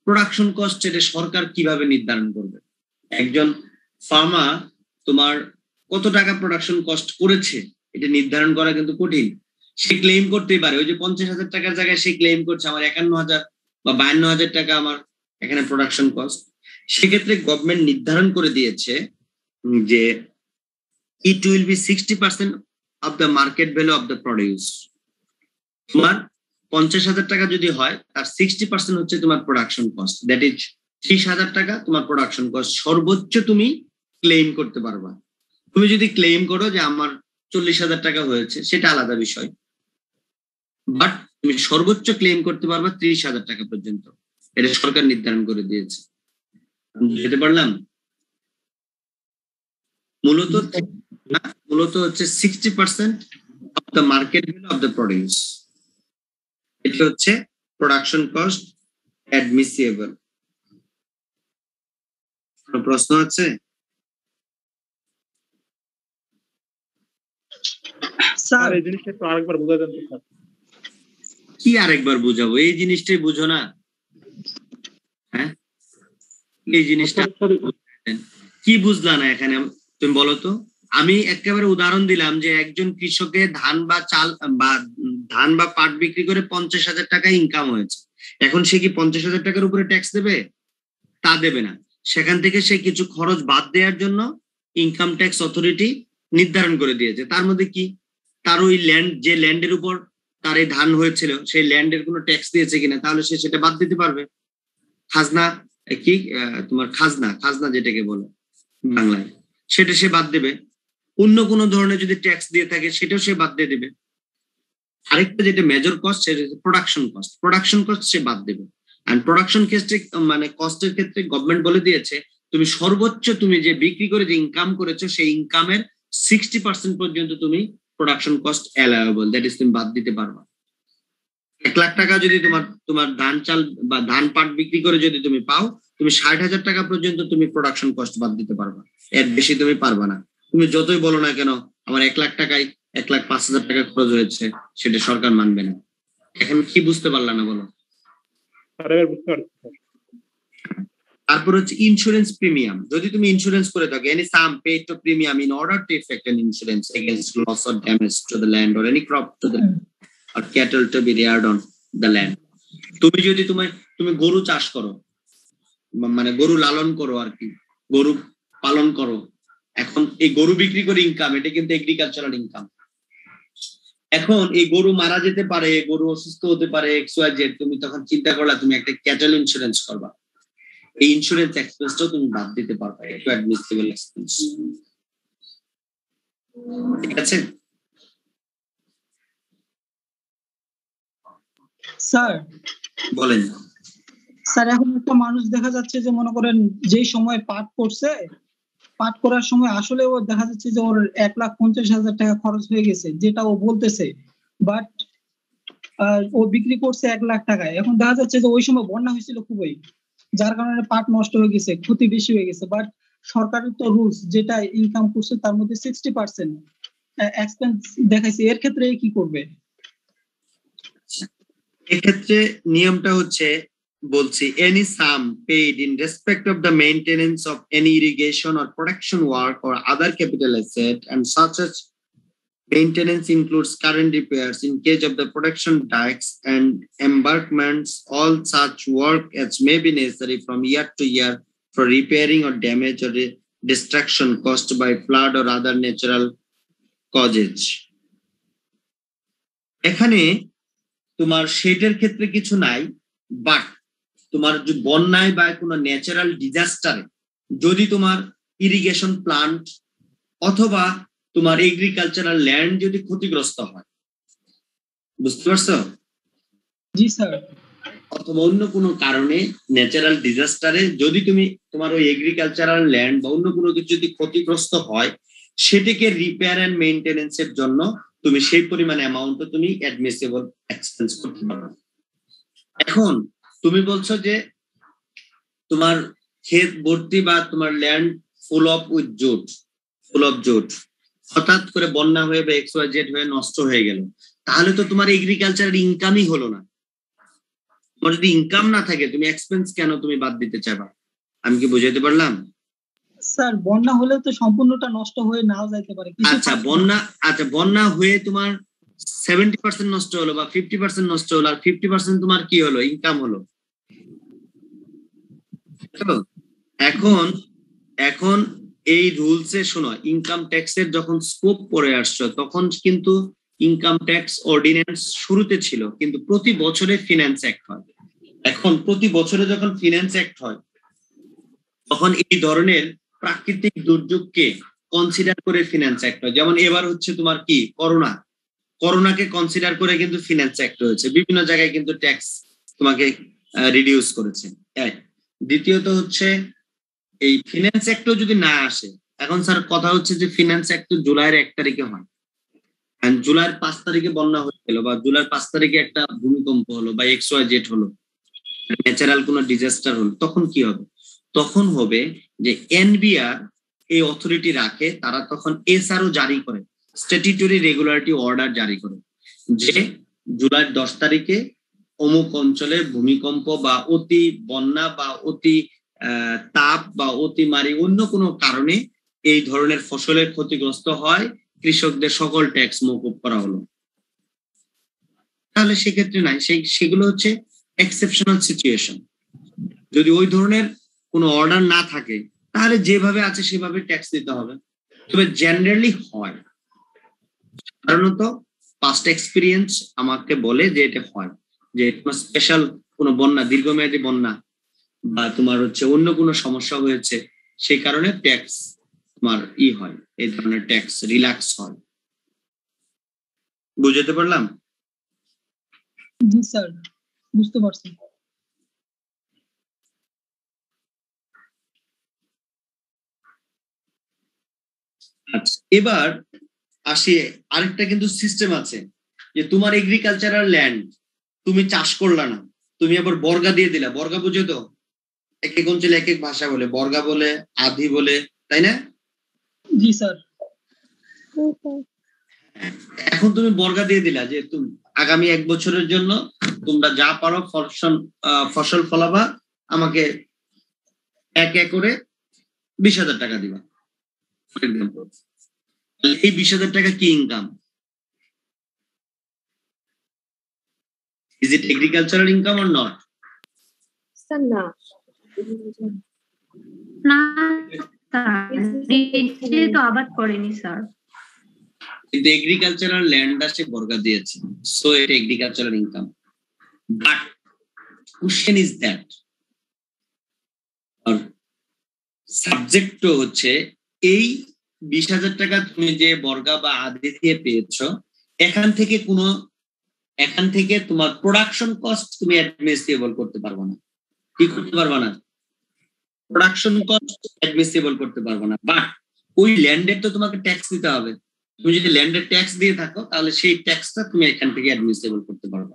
প্রোডাকশন কস্ট এটা সরকার কিভাবে নির্ধারণ করবে? একজন ফার্মার তোমার কত টাকা প্রোডাকশন কস্ট করেছে এটা নির্ধারণ করা কিন্তু কঠিন। সে ক্লেম করতেই পারে, ওই যে 50,000 টাকার জায়গায় সে ক্লেম করছে আমার 51,000 বা 52,000 টাকা আমার এখানে প্রোডাকশন কস্ট। সেক্ষেত্রে গভর্নমেন্ট নির্ধারণ করে দিয়েছে যে it will be 60% of the market value of the produce. তোমার 50,000 টাকা যদি হয় তার 60% হচ্ছে তোমার প্রোডাকশন কস্ট, দ্যাট ইজ 30,000 টাকা তোমার প্রোডাকশন কস্ট সর্বোচ্চ তুমি ক্লেম করতে পারবা। তুমি যদি ক্লেম করো যে আমার 40,000 টাকা হয়েছে সেটা আলাদা বিষয়, বাট তুমি সর্বোচ্চ ক্লেম করতে পারবা 30,000 টাকা পর্যন্ত। এটা সরকার নির্ধারণ করে দিয়েছে। বুঝতে পারলাম? মূলত হচ্ছে 60% of the market value of the produce. এটা হচ্ছে প্রোডাকশন কস্ট অ্যাডমিসিবল। কোনো প্রশ্ন আছে? স্যার এই জিনিসটা একটু আরেকবার বুঝাই দেন স্যার। কি আরেকবার বুঝাবো? এই জিনিসটাই বুঝো না? হ্যাঁ, এই জিনিসটা কি বুঝলা না এখানে? তুমি বলো তো। আমি একেবারে উদাহরণ দিলাম যে একজন কৃষকের ধান বা পাট বিক্রি করে 50,000 টাকা ইনকাম হয়েছে। এখন সে কি 50,000 টাকার উপরে ট্যাক্স দেবে? তা দেবে না। সেখান থেকে সে কিছু খরচ বাদ দেওয়ার জন্য ইনকাম ট্যাক্স অথরিটি নির্ধারণ করে দিয়েছে। তার মধ্যে কি তার ওই ল্যান্ড, যে ল্যান্ডের উপর তার এই ধান হয়েছিল সেই ল্যান্ডের কোনো ট্যাক্স দিয়েছে কিনা, তাহলে সে সেটা বাদ দিতে পারবে। খাজনা কি তোমার খাজনা যেটাকে বলে বাংলায়, সেটা সে বাদ দেবে। অন্য কোনো ধরনের যদি ট্যাক্স দিয়ে থাকে সেটাও সে বাদ দিয়ে দেবে। আরেকটা যেটা মেজর কস্ট সেটা হচ্ছে প্রোডাকশন কস্ট সে বাদ দেবে। আর প্রোডাকশন ক্ষেত্রে মানে কস্টের ক্ষেত্রে গভর্নমেন্ট বলে দিয়েছে তুমি সর্বোচ্চ তুমি যে বিক্রি করে যে ইনকাম করেছো সেই ইনকামের 60% পর্যন্ত তুমি production cost allowable, that is তুমি বাদ দিতে পারবা। 1 লাখ টাকা যদি তোমার ধান চাল বা ধান পাট বিক্রি করে যদি তুমি পাও, তুমি 60,000 টাকা পর্যন্ত তুমি প্রোডাকশন কস্ট বাদ দিতে পারবা। এর বেশি তুমি পারবা না। তুমি যতই বলো না কেন আমার 1 লাখ টাকায় 1,05,000 টাকা খরচ হয়েছে, সেটা সরকার মানবে না। এখন কি বুঝতে পারলা না বলো? তারপর হচ্ছে ইন্স্যুরেন্স প্রিমিয়াম। যদি তুমি ইন্স্যুরেন্স করে থাকো, any sum paid to premium in order to effect an insurance against loss or damage to the land or any crop to the or cattle to be reared on the land. তুমি যদি তুমি গরু চাষ করো, মানে গরু লালন করো আর কি, গরু পালন করো, এখন এই গরু বিক্রি করে ইনকাম, এটা কিন্তু এগ্রিকালচারাল ইনকাম। এখন এই গরু মারা যেতে পারে, গরু অসুস্থ হতে পারে, XYZ, তুমি তখন চিন্তা করলা তুমি একটা ক্যাটেল ইন্স্যুরেন্স করবা। এই ইন্স্যুরেন্স এক্সপেন্সটাও তুমি বাদ দিতে পারবে, এটা অ্যাডমিসিবল এক্সপেন্স। ঠিক আছে স্যার? বলেন। স্যার এখন একটা মানুষ দেখা যাচ্ছে যে মনে করেন যেই সময় পাট করছে, পাট করার সময় আসলে ও দেখা যাচ্ছে যে ওর 1,50,000 টাকা খরচ হয়ে গেছে, যেটা ও বলতেছে, বাট ও বিক্রি করছে 1 লাখ টাকায়। এখন দেখা যাচ্ছে যে ওই সময় বন্যা হয়েছিল খুবই, যার কারণে পাট নষ্ট হয়ে গেছে, ক্ষতি বেশি হয়ে গেছে। বাট সরকারের তো রুলস, যেটা ইনকাম করছে তার মধ্যে 60% এক্সপেন্স দেখাইছে, এর ক্ষেত্রে কি করবে? এক্ষেত্রে নিয়মটা হচ্ছে বলছি, any sum paid in respect of the maintenance of any irrigation or production work or other capital asset, and such as maintenance includes current repairs in case of the production dikes and embankments, all such work as may be necessary from year to year for repairing or damage or destruction caused by flood or other natural causes. এখানে তোমার সেটের ক্ষেত্রে কিছু নাই, but তোমার বন্যায় বা কোনো ন্যাচারাল ডিজাস্টারে যদি তোমার ইরিগেশন প্লান্ট অথবা তোমার এগ্রিকালচারাল ল্যান্ড যদি ক্ষতিগ্রস্ত হয়, বুঝতে পারছো? জি স্যার। অথবা অন্য কোনো কারণে ন্যাচারাল ডিজাস্টারে যদি তুমি তোমার ওই এগ্রিকালচারাল ল্যান্ড বা অন্য কোনো কিছু যদি ক্ষতিগ্রস্ত হয়, সেটাকে রিপেয়ার এন্ড মেইনটেনেন্স এর জন্য তুমি সেই পরিমাণ অ্যামাউন্ট তুমি অ্যাডমিসিবল এক্সপেন্স করতে পারো। এখন তুমি বলছো যে তোমার ক্ষেত ভর্তি বা তোমার ল্যান্ড ফুল অফ জোট হঠাৎ করে বন্যা হয়ে বা এক্স ওয়াই জেড হয়ে নষ্ট হয়ে গেল, তাহলে তো তোমার এগ্রিকালচারের ইনকামই হলো না। তোমার যদি ইনকাম না থাকে তুমি এক্সপেন্স কেন তুমি বাদ দিতে চাইবা? আমি কি বুঝাইতে পারলাম? স্যার বন্যা হলে তো সম্পূর্ণটা নষ্ট হয়ে নাও যাইতে পারে। আচ্ছা বন্যা হয়ে তোমার 70% নষ্ট হলো বা 50% নষ্ট হলো, আর 50% তোমার কি হলো? ইনকাম হলো। এখন এই রুলসে শোনো, ইনকাম ট্যাক্সের যখন স্কোপ পড়ে আসছো তখন কিন্তু ইনকাম ট্যাক্স অর্ডিন্যান্স শুরুতে ছিল, কিন্তু প্রতি বছরে ফিনান্স অ্যাক্ট হয়। এখন প্রতি বছরে যখন ফিনান্স অ্যাক্ট হয় তখন এই ধরনের প্রাকৃতিক দুর্যোগকে কনসিডার করে ফিনান্স অ্যাক্ট হয়। যেমন এবার হচ্ছে তোমার কি করোনাকে কনসিডার করে কিন্তু ফিনান্স অ্যাক্ট হয়েছে, বিভিন্ন জায়গায় কিন্তু ট্যাক্স তোমাকে রিডিউস করেছে। এক, দ্বিতীয়ত হচ্ছে এই ফিনান্স অ্যাক্টও যদি না আসে, এখন স্যার কথা হচ্ছে যে ফিনান্স অ্যাক্ট জুলাইয়ের 1 তারিখে হয়, জুলাইয়ের 5 তারিখে বন্যা হয়ে গেল বা জুলাইয়ের 5 তারিখে একটা ভূমিকম্প হলো বা এক্স ওয়াই জেড হলো, ন্যাচারাল কোনো ডিজাস্টার হলো, তখন কি হবে? তখন হবে যে এনবিআর এই অথরিটি রাখে, তারা তখন এসআরও জারি করে, স্ট্যাটিউটরি রেগুলারিটি অর্ডার জারি করে যে জুলাইয়ের 10 তারিখে অমুক অঞ্চলে ভূমিকম্প বা অতি বন্যা বা অতি তাপ বা অতিমারি অন্য কোনো কারণে এই ধরনের ফসলের ক্ষতিগ্রস্ত হয়, কৃষকদের সকল ট্যাক্স মওকুফ করা হলো। তাহলে সেক্ষেত্রে নাই, সেগুলো হচ্ছে এক্সেপশনাল সিচুয়েশন। যদি ওই ধরনের কোনো অর্ডার না থাকে তাহলে যেভাবে আছে সেভাবে ট্যাক্স দিতে হবে। তবে জেনারেলি হয়, সাধারণত পাস্ট এক্সপিরিয়েন্স আমাকে বলে যে এটা হয়, যে তোমার স্পেশাল কোনো বন্যা, দীর্ঘমেয়াদী বন্যা বা তোমার হচ্ছে অন্য কোনো সমস্যা হয়েছে, সেই কারণে ট্যাক্স তোমার হয়, এই ধরনের ট্যাক্স রিল্যাক্স হয়। বুঝতে পারলাম? জি স্যার, বুঝতে পারছি। আচ্ছা, এবার আসি, আরেকটা কিন্তু সিস্টেম আছে যে তোমার এগ্রিকালচারাল ল্যান্ড তুমি চাষ করলা না, তুমি আবার বর্গা দিয়ে দিলা। বর্গা বুঝো তো? এক এক অঞ্চলে এক এক ভাষা বলে, বর্গা বলে, আধি বলে, তাই না? জি স্যার। এখন তুমি বর্গা দিয়ে দিলা যে তুমি আগামী 1 বছরের জন্য তোমরা যা পারো ফসল ফলাবা, আমাকে এক করে 20,000 টাকা দিবা। এই 20,000 টাকা কি income? Is it agricultural income or not? না না স্যার, তো আবাদ করেনি স্যার, কিন্তু এগ্রিকালচারাল ল্যান্ড আসে বর্গা দিয়েছে, সো এটা agricultural income. But question is that, আর সাবজেক্ট হচ্ছে এই 20,000 টাকা তুমি যে বর্গা বা আধি দিয়ে পেয়েছো, এখান থেকে তোমার প্রোডাকশন কস্ট তুমি অ্যাডমিসিবল করতে পারবে না। কি করতে পারবে না? প্রোডাকশন কস্ট অ্যাডমিসিবল করতে পারবে না। বাট ওই ল্যান্ডের তো তোমাকে ট্যাক্স দিতে হবে। তুমি যদি ল্যান্ডের ট্যাক্স দিয়ে থাকো তাহলে সেই ট্যাক্সটা তুমি এখান থেকে অ্যাডমিসিবল করতে পারবে।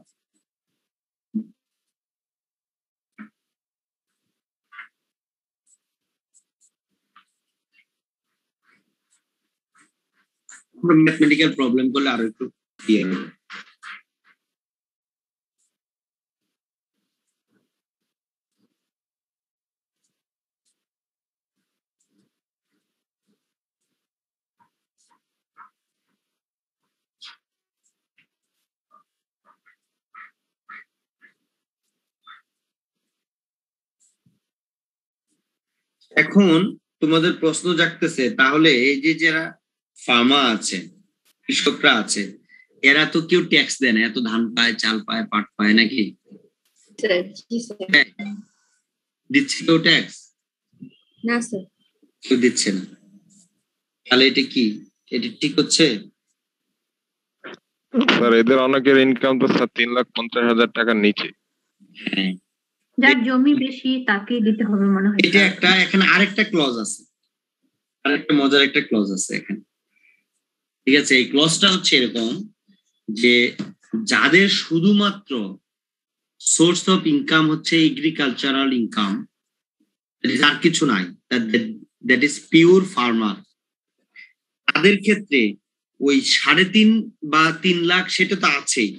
ম্যাথমেটিক্যাল প্রবলেম করলে আরো একটু দিয়ে নেবে। এখন তোমাদের প্রশ্ন জাগতেছে, তাহলে এই যে যারা ফার্মার আছে, কৃষকরা আছে, এরা তো কেউ ট্যাক্স দেয় না, এত ধান পায়, চাল পায়, পাট পায় নাকি? দিচ্ছে কেউ ট্যাক্স? না স্যার। কেউ দিচ্ছে না, তাহলে এটা কি, এটা ঠিক হচ্ছে? স্যার এদের অনেকের ইনকাম তো স্যার 3,50,000 টাকার নিচে। হ্যাঁ, যার জমি বেশি তাকে দিতে হবে মনে হয় এটা স্যার। একটা, এখানে আরেকটা ক্লজ আছে, আরেকটা মজার একটা ক্লজ আছে এখানে। ঠিক আছে, এই ক্লজটা হচ্ছে এরকম যে যাদের শুধুমাত্র সোর্স অফ ইনকাম হচ্ছে এগ্রিকালচারাল ইনকাম, আর কিছু নাই, দ্যাট ইজ পিওর ফার্মার, তাদের ক্ষেত্রে ওই 3.5 বা 3 লাখ সেটা তো আছেই।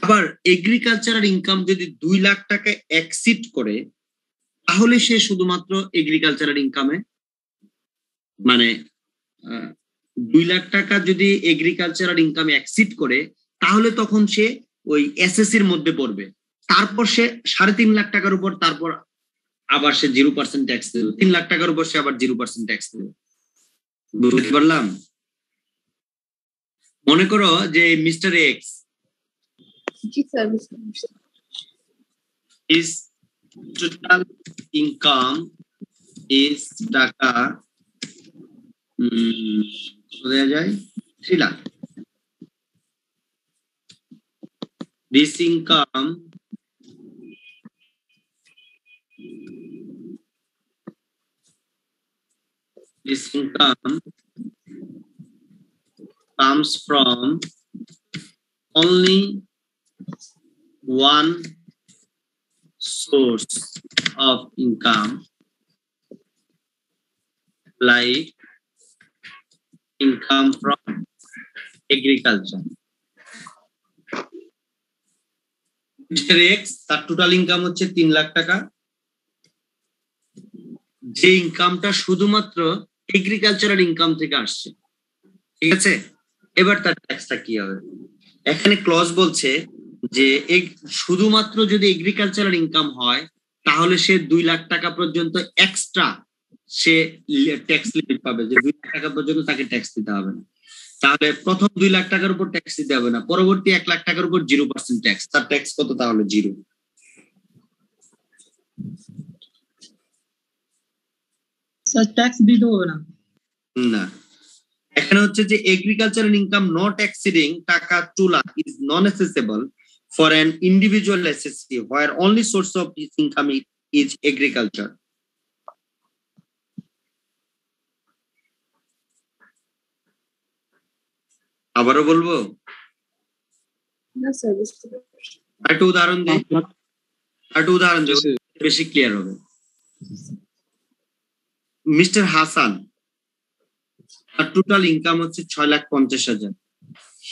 আবার এগ্রিকালচারাল ইনকাম যদি 2 লাখ টাকা এক্সিড করে, তাহলে সে শুধুমাত্র এগ্রিকালচারাল ইনকামে, মানে 2 লাখ টাকা যদি এগ্রিকালচারাল ইনকাম এক্সিড করে, তাহলে তখন সে ওই এসএসসির মধ্যে পড়বে। তারপর সে 3.5 লাখ টাকার উপর তারপর আবার সে 0% ট্যাক্স দেবে, 3 লাখ টাকার উপর সে আবার 0% ট্যাক্স দেবে। বুঝতে পারলাম? মনে করো যে mister x G sir. his total income is টাকা দেয়া যায় 3 lakh. This income comes from only one source of income, like income from agriculture. Mr. X তার টোটাল ইনকাম হচ্ছে 3 লাখ টাকা, যে ইনকামটা শুধুমাত্র এগ্রিকালচারাল ইনকাম থেকে আসছে। ঠিক আছে, এবার তার ট্যাক্সটা কি হবে? এখানে ক্লজ বলছে যে শুধুমাত্র যদি এগ্রিকালচারাল ইনকাম হয়, তাহলে সে 2 লাখ টাকা পর্যন্ত এক্সট্রা সে ট্যাক্স লিমিট পাবে, যে 2 লাখ টাকা পর্যন্ত তাকে ট্যাক্স দিতে হবে না। তাহলে প্রথম 2 লাখ টাকার উপর ট্যাক্স দিতে হবে না, পরবর্তী 1 লাখ টাকার উপর 0% ট্যাক্স। তার ট্যাক্স কত? তাহলে 0। স্যার ট্যাক্স দিতে হবে না? না, এখানে হচ্ছে যে এগ্রিকালচারাল ইনকাম নট এক্সিডিং টাকা 2 lakh is non অ্যাসেসেবল for an individual SSC where only source of his income is agriculture. আবারও বলবো, না স্যার। একটা উদাহরণ দিই, বেশি ক্লিয়ার হবে। মিস্টার হাসান, তার টোটাল ইনকাম হচ্ছে 6,50,000।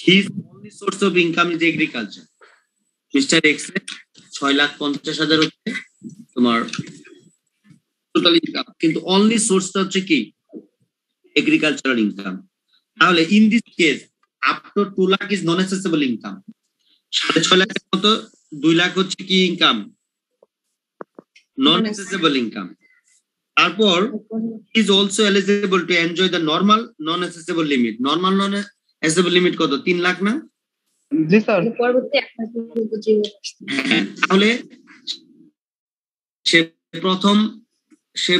His only source of income is agriculture. Mister X এর 6,50,000 হচ্ছে তোমার টোটাল ইনকাম, কিন্তু অনলি সোর্সটা হচ্ছে কি? Agricultural income. তাহলে in this case up to 2 lakh is non assessable income. 6.5 লাখের মতো 2 লাখ হচ্ছে কি ইনকাম? Non assessable income. তারপর is also eligible to enjoy the normal non accessible limit. Normal non accessible limit কত? 3 লাখ না? জি স্যার। পরবর্তী 1 লাখ পর্যন্ত জিরো। তাহলে সে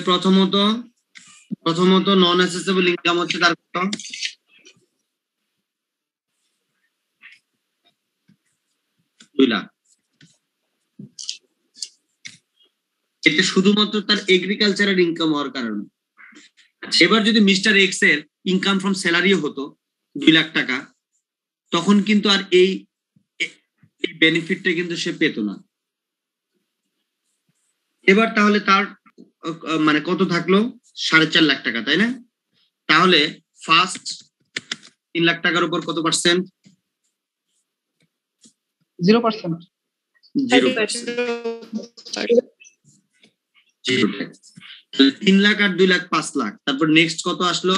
প্রথমত নন অ্যাসেসেবল ইনকাম হচ্ছে তার কত? 2 লাখ। এটা শুধুমাত্র তার এগ্রিকালচারাল ইনকাম হওয়ার কারণে। এবার যদি মিস্টার এক্স এর ইনকাম ফ্রম স্যালারিও হতো 2 লাখ টাকা, তখন কিন্তু আর এই বেনিফিটটা কিন্তু সে পেত না। এবার তাহলে তার মানে কত থাকলো? 4.5 লাখ টাকা, তাই না? তাহলে ফার্স্ট 3 লাখ টাকার উপর কত পার্সেন্ট? 0%। 0%। 3 লাখ আর 2 লাখ 5 লাখ। তারপর নেক্সট কত আসলো?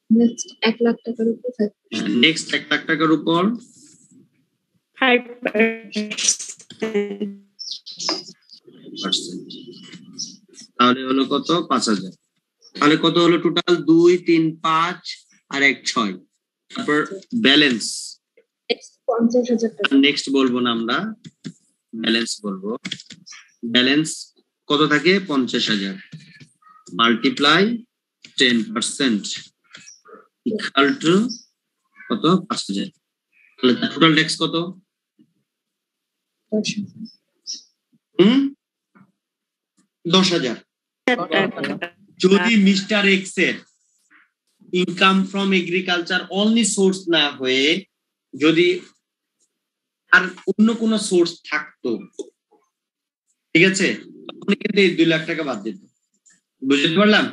নেক্সট 1 লাখ টাকার উপর। নেক্সট 1 লাখ টাকার উপর 5%। তাহলে হলো কত? 5,000। তাহলে কত হলো টোটাল? 2, 3, 5 আর 1, 6। তারপর ব্যালেন্স 50,000 টাকা। নেক্সট বলবো না, আমরা ব্যালেন্স বলবো। ব্যালেন্স কত থাকে 50,000 মাল্টিপ্লাই 10% ইকুয়াল টু কত 5,000। তাহলে টোটাল ট্যাক্স কত? 10,000। যদি মিস্টার এক্স এর income from agriculture only source না হয়ে যদি আর অন্য কোন সোর্স থাকতো, ঠিক আছে, তখন কিন্তু এই 2 লাখ টাকা বাদ দিত। বুঝতে পারলাম?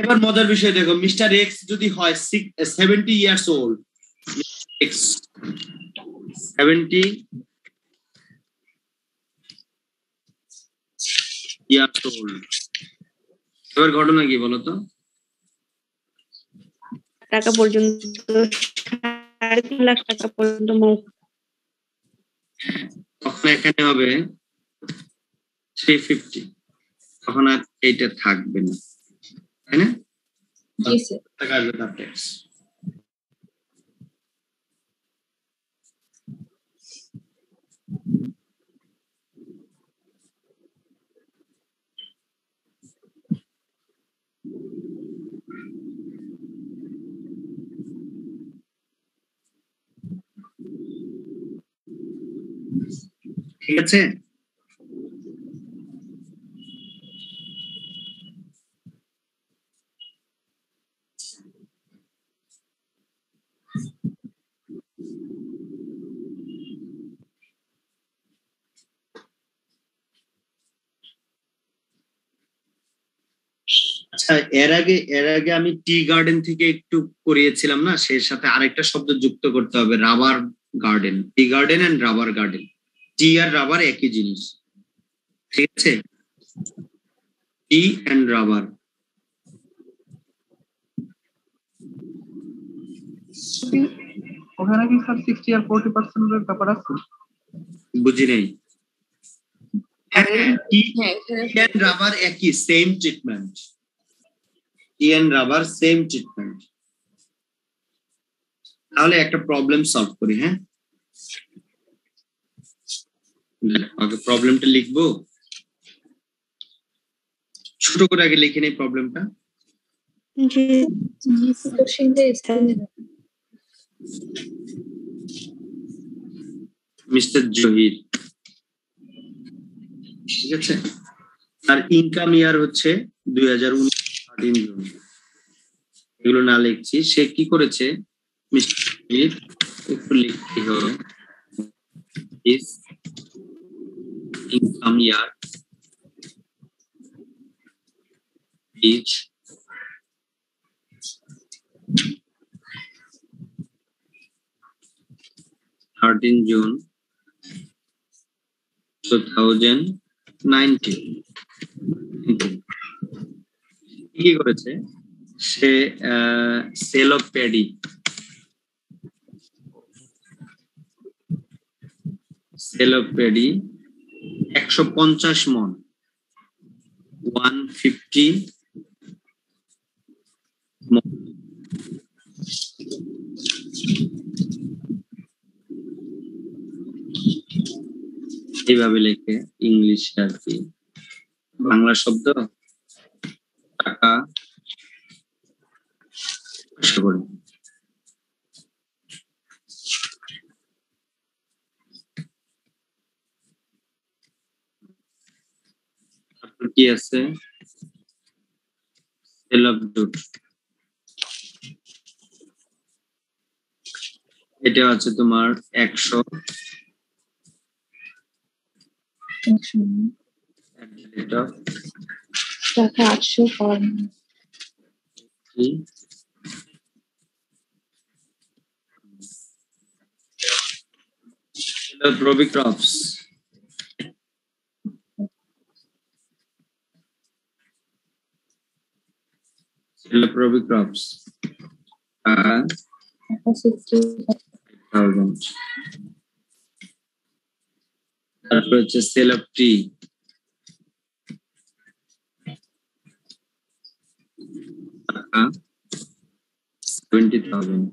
এবার মজার বিষয় দেখো, মিস্টার এক্স যদি হয় 70 years old, x 70 years old, এবার ঘটনা কি বলতো? টাকা পর্যন্ত 3.5 লাখ টাকা পর্যন্ত তখন এখানে হবে 350, তখন আর এইটা থাকবে না, তাই না? জি স্যার। টাকা আসবে তার ট্যাক্স। ঠিক আছে? আচ্ছা, এর আগে আমি টি গার্ডেন থেকে একটু করিয়েছিলাম না, সেই সাথে আরেকটা শব্দ যুক্ত করতে হবে, rubber garden. Tea garden and rubber garden, tea আর রাবার একই জিনিস, ঠিক আছে? Tea and rubber. ওখানে কি স্যার 60 আর 40% এর ব্যাপার আছে? বুঝি নাই। টি হ্যাঁ এন্ড রাবার একই, same treatment. Tea and rubber same treatment. তাহলে একটা প্রবলেম সলভ করি। হ্যাঁ, আগে প্রবলেমটা লিখবো, ছোট করে আগে লিখে নেই প্রবলেমটা। মিস্টার জহির, ঠিক আছে, আর ইনকাম ইয়ার হচ্ছে 2019 জুন। এগুলো না লিখছি, সে কি করেছে মিস্টার জহির, একটু লিখতে হবে his income year is 13 June 2019। কি করেছে সে? Sale of paddy, sale of paddy 150 মন, 150 মন। এইভাবে লেখে ইংলিশে আর কি, বাংলা শব্দ টাকা করে। তারপর কি আছে? সেল অফ গুড, এটা আছে তোমার 100 টাকা 800 form. Robbie crops, Robbie crops 60,000। তারপর হচ্ছে সেল অফ টি, টাকা 70,000।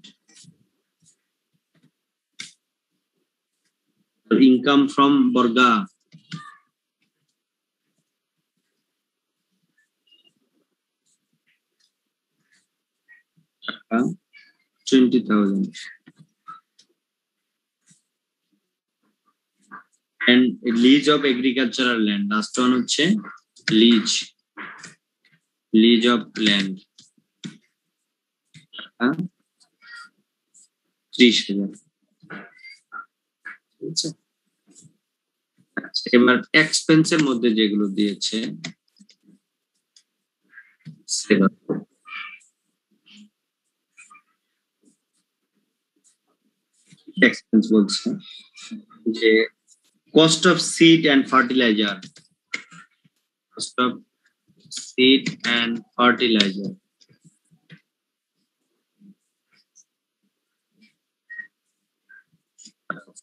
income from Borga. Taka 20,000. And a lease of agricultural land. Last one হচ্ছে lease of land. 30,000. এবার এক্সপেন্সের মধ্যে যেগুলো দিয়েছে এক্সপেন্স বলছে যে cost of seed and fertilizer. Cost of seed and fertilizer.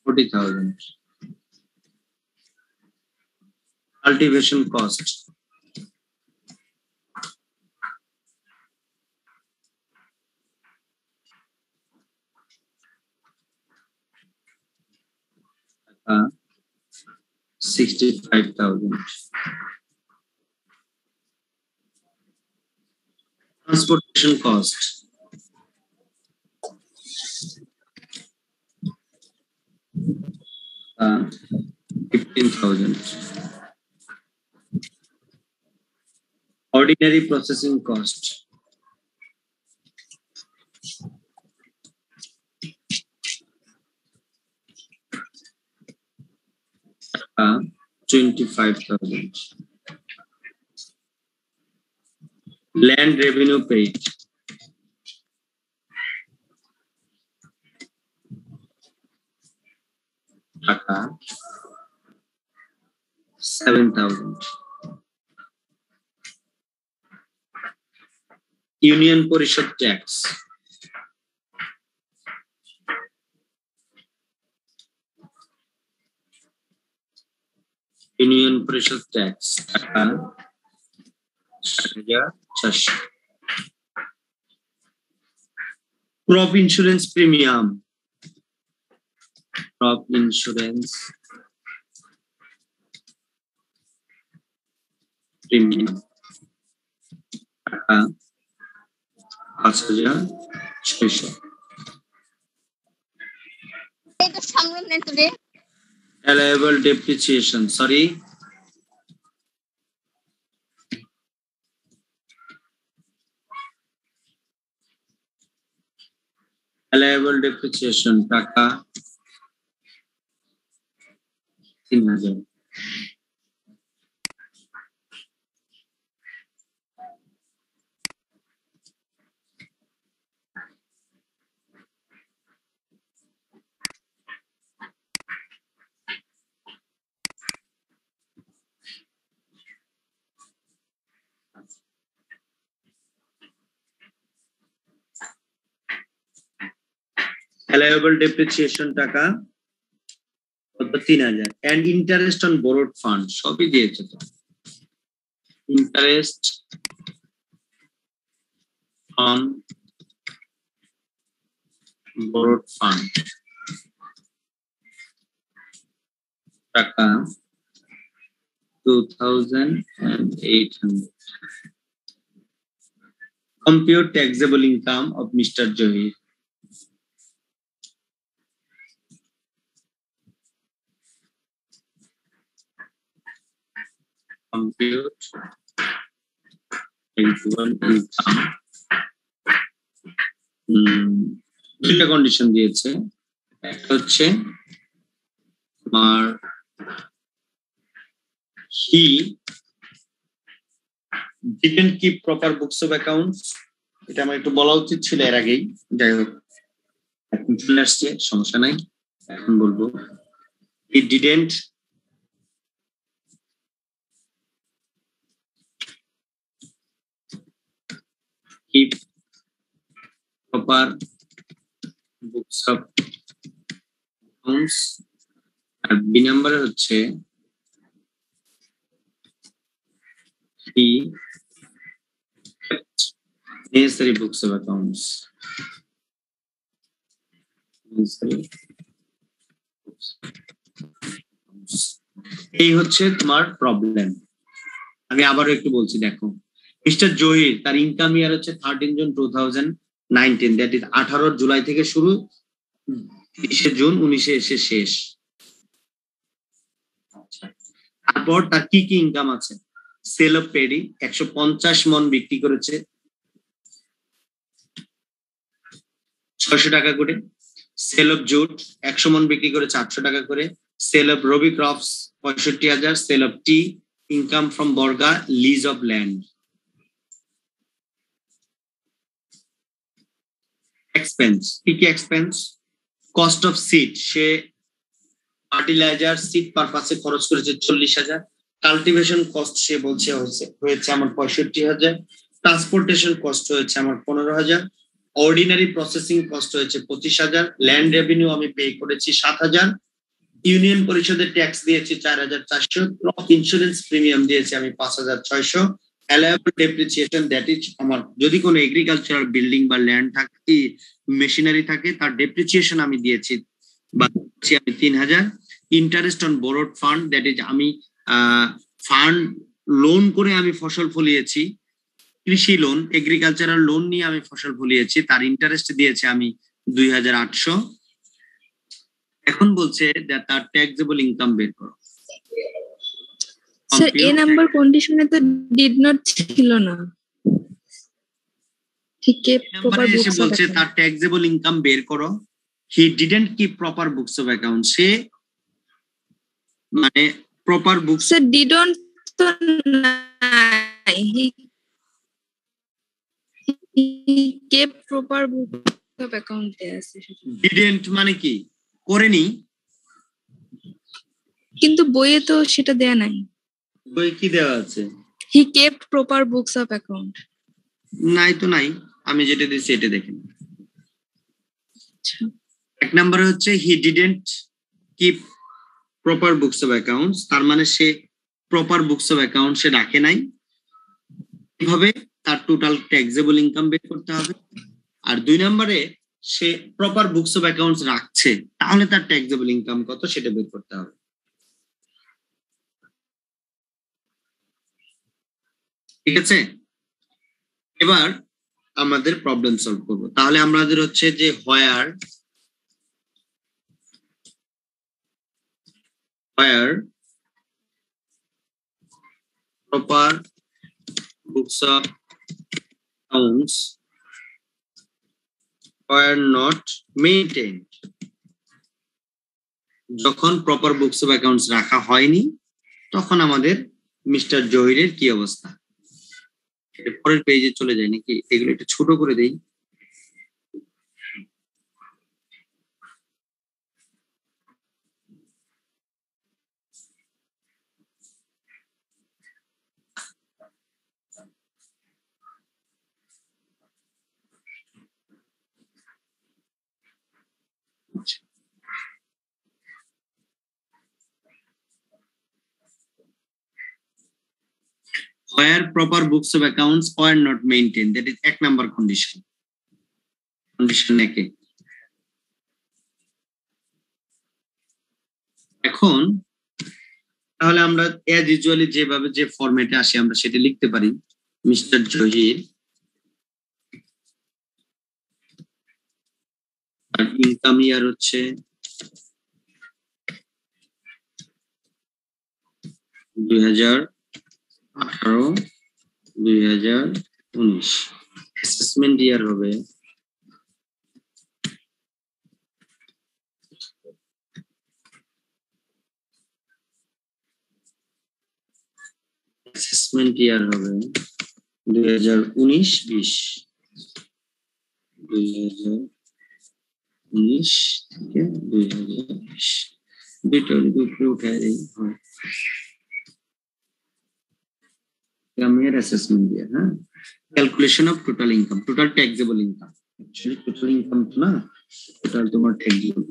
$40,000. Cultivation cost. Uh, 65,000. Transportation cost. Uh, 15,000. Ordinary processing cost. Uh, 25,000. Land revenue paid. Taka 7,000. Union Porishad tax. Union Porishad tax. Taka 7,400. Crop insurance premium. Crop insurance premium. 5,600. Allowable depreciation. Sorry. Allowable depreciation. Taka 3,000. Allowable depreciation টাকা 3,000 and interest on borrowed fund সবই দিয়েছে তো interest on borrowed fund টাকা 2,800. Compute taxable income of Mr. Johir. Compute taxable income. দুইটা condition দিয়েছে একটা হচ্ছে তোমার he didn't keep proper books of accounts. এটা আমার একটু বলা উচিত ছিল এর আগেই, যাই হোক এখন চলে আসছে, সমস্যা নাই, এখন বলবো he didn't keep proper books of accounts. আর বি নাম্বারে হচ্ছে he kept necessary books of accounts. Necessary books. এই হচ্ছে তোমার প্রবলেম। আমি আবারও একটু বলছি, দেখো মিস্টার জহির তার ইনকাম ইয়ার হচ্ছে 13 জুন 2019, দ্যাট ইজ 18 জুলাই থেকে শুরু, 30 জুন 19 এসে শেষ। তারপর তার কি কি ইনকাম আছে? সেল অফ পেডি 150 মন বিক্রি করেছে 600 টাকা করে। সেল অফ জুট 100 মন বিক্রি করেছে 800 টাকা করে। Sale of rabi crops 65,000। Sale of tea, income from বর্গা, লিজ অফ ল্যান্ড। এক্সপেন্স, কি কি এক্সপেন্স? কস্ট অফ সিড, সে ফার্টিলাইজার সিড পারপাসে খরচ করেছে 40,000। কাল্টিভেশন কস্ট সে বলছে হয়েছে আমার 65,000। ট্রান্সপোর্টেশন কস্ট হয়েছে আমার 15,000। অর্ডিনারি প্রসেসিং কস্ট হয়েছে 25,000। ল্যান্ড রেভিনিউ আমি পে করেছি 7,000। ইউনিয়ন পরিষদের ট্যাক্স দিয়েছি 4,400। ক্রপ ইন্স্যুরেন্স প্রিমিয়াম দিয়েছি আমি 5,600। অ্যালায়েবল ডেপ্রিসিয়েশন, দ্যাট ইজ আমার যদি কোনো এগ্রিকালচারাল বিল্ডিং বা ল্যান্ড থাকে, মেশিনারি থাকে, তার ডেপ্রিসিয়েশন আমি দিয়েছি বা আমি 3,000। Interest on borrowed fund, that is আমি ফান্ড লোন করে আমি ফসল ফলিয়েছি, কৃষি লোন, এগ্রিকালচারাল লোন নিয়ে আমি ফসল ফলিয়েছি, তার ইন্টারেস্ট দিয়েছে আমি 2,800। এখন বলছে যে তার ট্যাক্সেবল ইনকাম বের করো। স্যার এ নাম্বার কন্ডিশনে তো ডিড নট ছিল না, ঠিক প্রপার এসে বুকস বলছে তার ট্যাক্সেবল ইনকাম বের করো। He didn't keep proper books of account, সে মানে প্রপার বুকস স্যার ডিডন্ট তো নাই, he kept proper books of অ্যাকাউন্টে আছে। ডিডেন্ট মানে কি? করেনি। কিন্তু বইয়ে তো সেটা দেয়া নাই। বই কি দেওয়া আছে? He kept proper books of account. নাই তো নাই, আমি যেটা দিচ্ছি এটা দেখেন। এক নম্বরে হচ্ছে he didn't keep proper books of accounts, তার মানে সে প্রপার বুকস অফ অ্যাকাউন্ট সে রাখে নাই। কিভাবে? তার টোটাল ট্যাক্সেবল ইনকাম বের করতে হবে। আর 2 নম্বরে সে প্রপার বুকস অফ অ্যাকাউন্টস রাখছে, তাহলে তার ট্যাক্সেবল ইনকাম কত সেটা বের করতে হবে। ঠিক আছে, এবার আমাদের প্রবলেম সলভ করব। তাহলে আমাদের হচ্ছে যে where proper books of accounts were not maintained, যখন প্রপার বুকস অফ অ্যাকাউন্টস রাখা হয়নি তখন আমাদের মিস্টার জহিরের কি অবস্থা। পরের পেজে চলে যায় নাকি? এগুলো একটু ছোট করে দেই। Where proper books of accounts were not maintained, that is 1 number condition। Condition একে। এখন তাহলে আমরা অ্যাজ ইউজুয়ালি যেভাবে যে ফরম্যাটে আসি আমরা সেটা লিখতে পারি। মিস্টার জহির আর ইনকাম ইয়ার হচ্ছে 2018, 2019। অ্যাসেসমেন্ট ইয়ার হবে অ্যাসেসমেন্ট ইয়ার হবে 2019-20। 2019 থেকে 2020 দুটোর উপরে উঠায় দেই। হয় ইনকামের অ্যাসেসমেন্ট ইয়ার। হ্যাঁ, calculation of total income, total taxable income. Actually total income তো না, টোটাল তোমার ট্যাক্সেবল।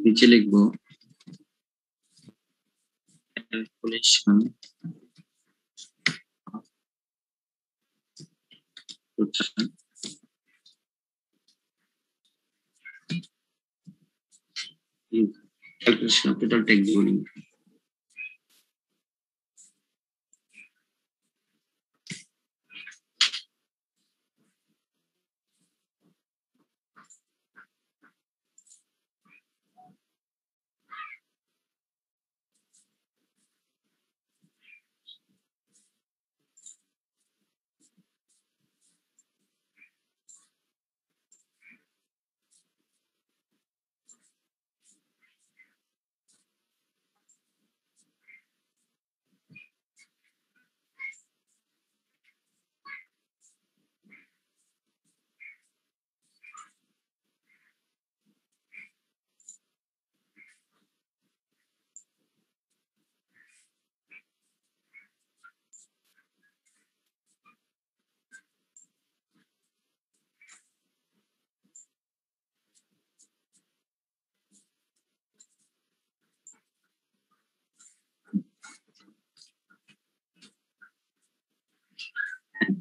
নিচে লিখবো calculation total Calculation of total taxable income.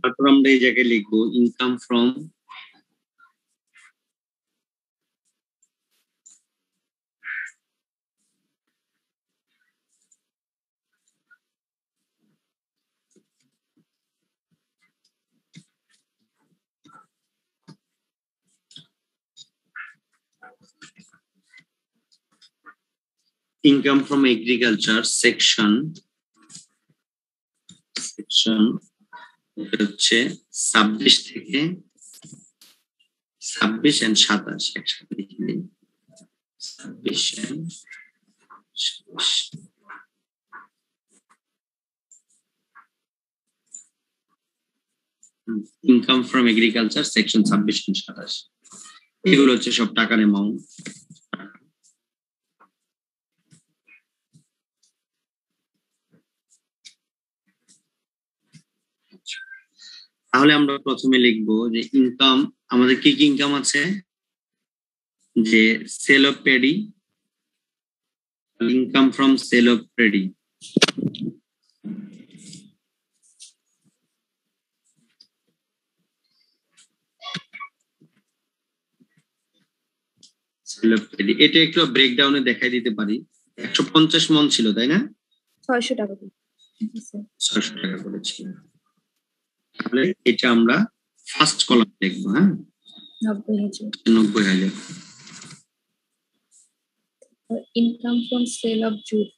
তারপর আমরা এই জায়গায় লিখবো income from income from agriculture section হচ্ছে 26 থেকে 26 and 27 একসাথে লিখে দিই 26 and 27 income from agriculture section 26 and 27 এগুলো হচ্ছে সব টাকার অ্যামাউন্ট। তাহলে আমরা প্রথমে লিখবো যে ইনকাম আমাদের কি কি ইনকাম আছে, যে sale of paddy, income from sale of paddy, sale of paddy এটা একটু ব্রেকডাউনে দেখাই দিতে পারি। 150 মন ছিল তাই না, 600 টাকা 600 টাকা করে ছিল। তাহলে এটা আমরা ফার্স্ট কলাম লিখবো, হ্যাঁ 90,000। Income from sale of jute,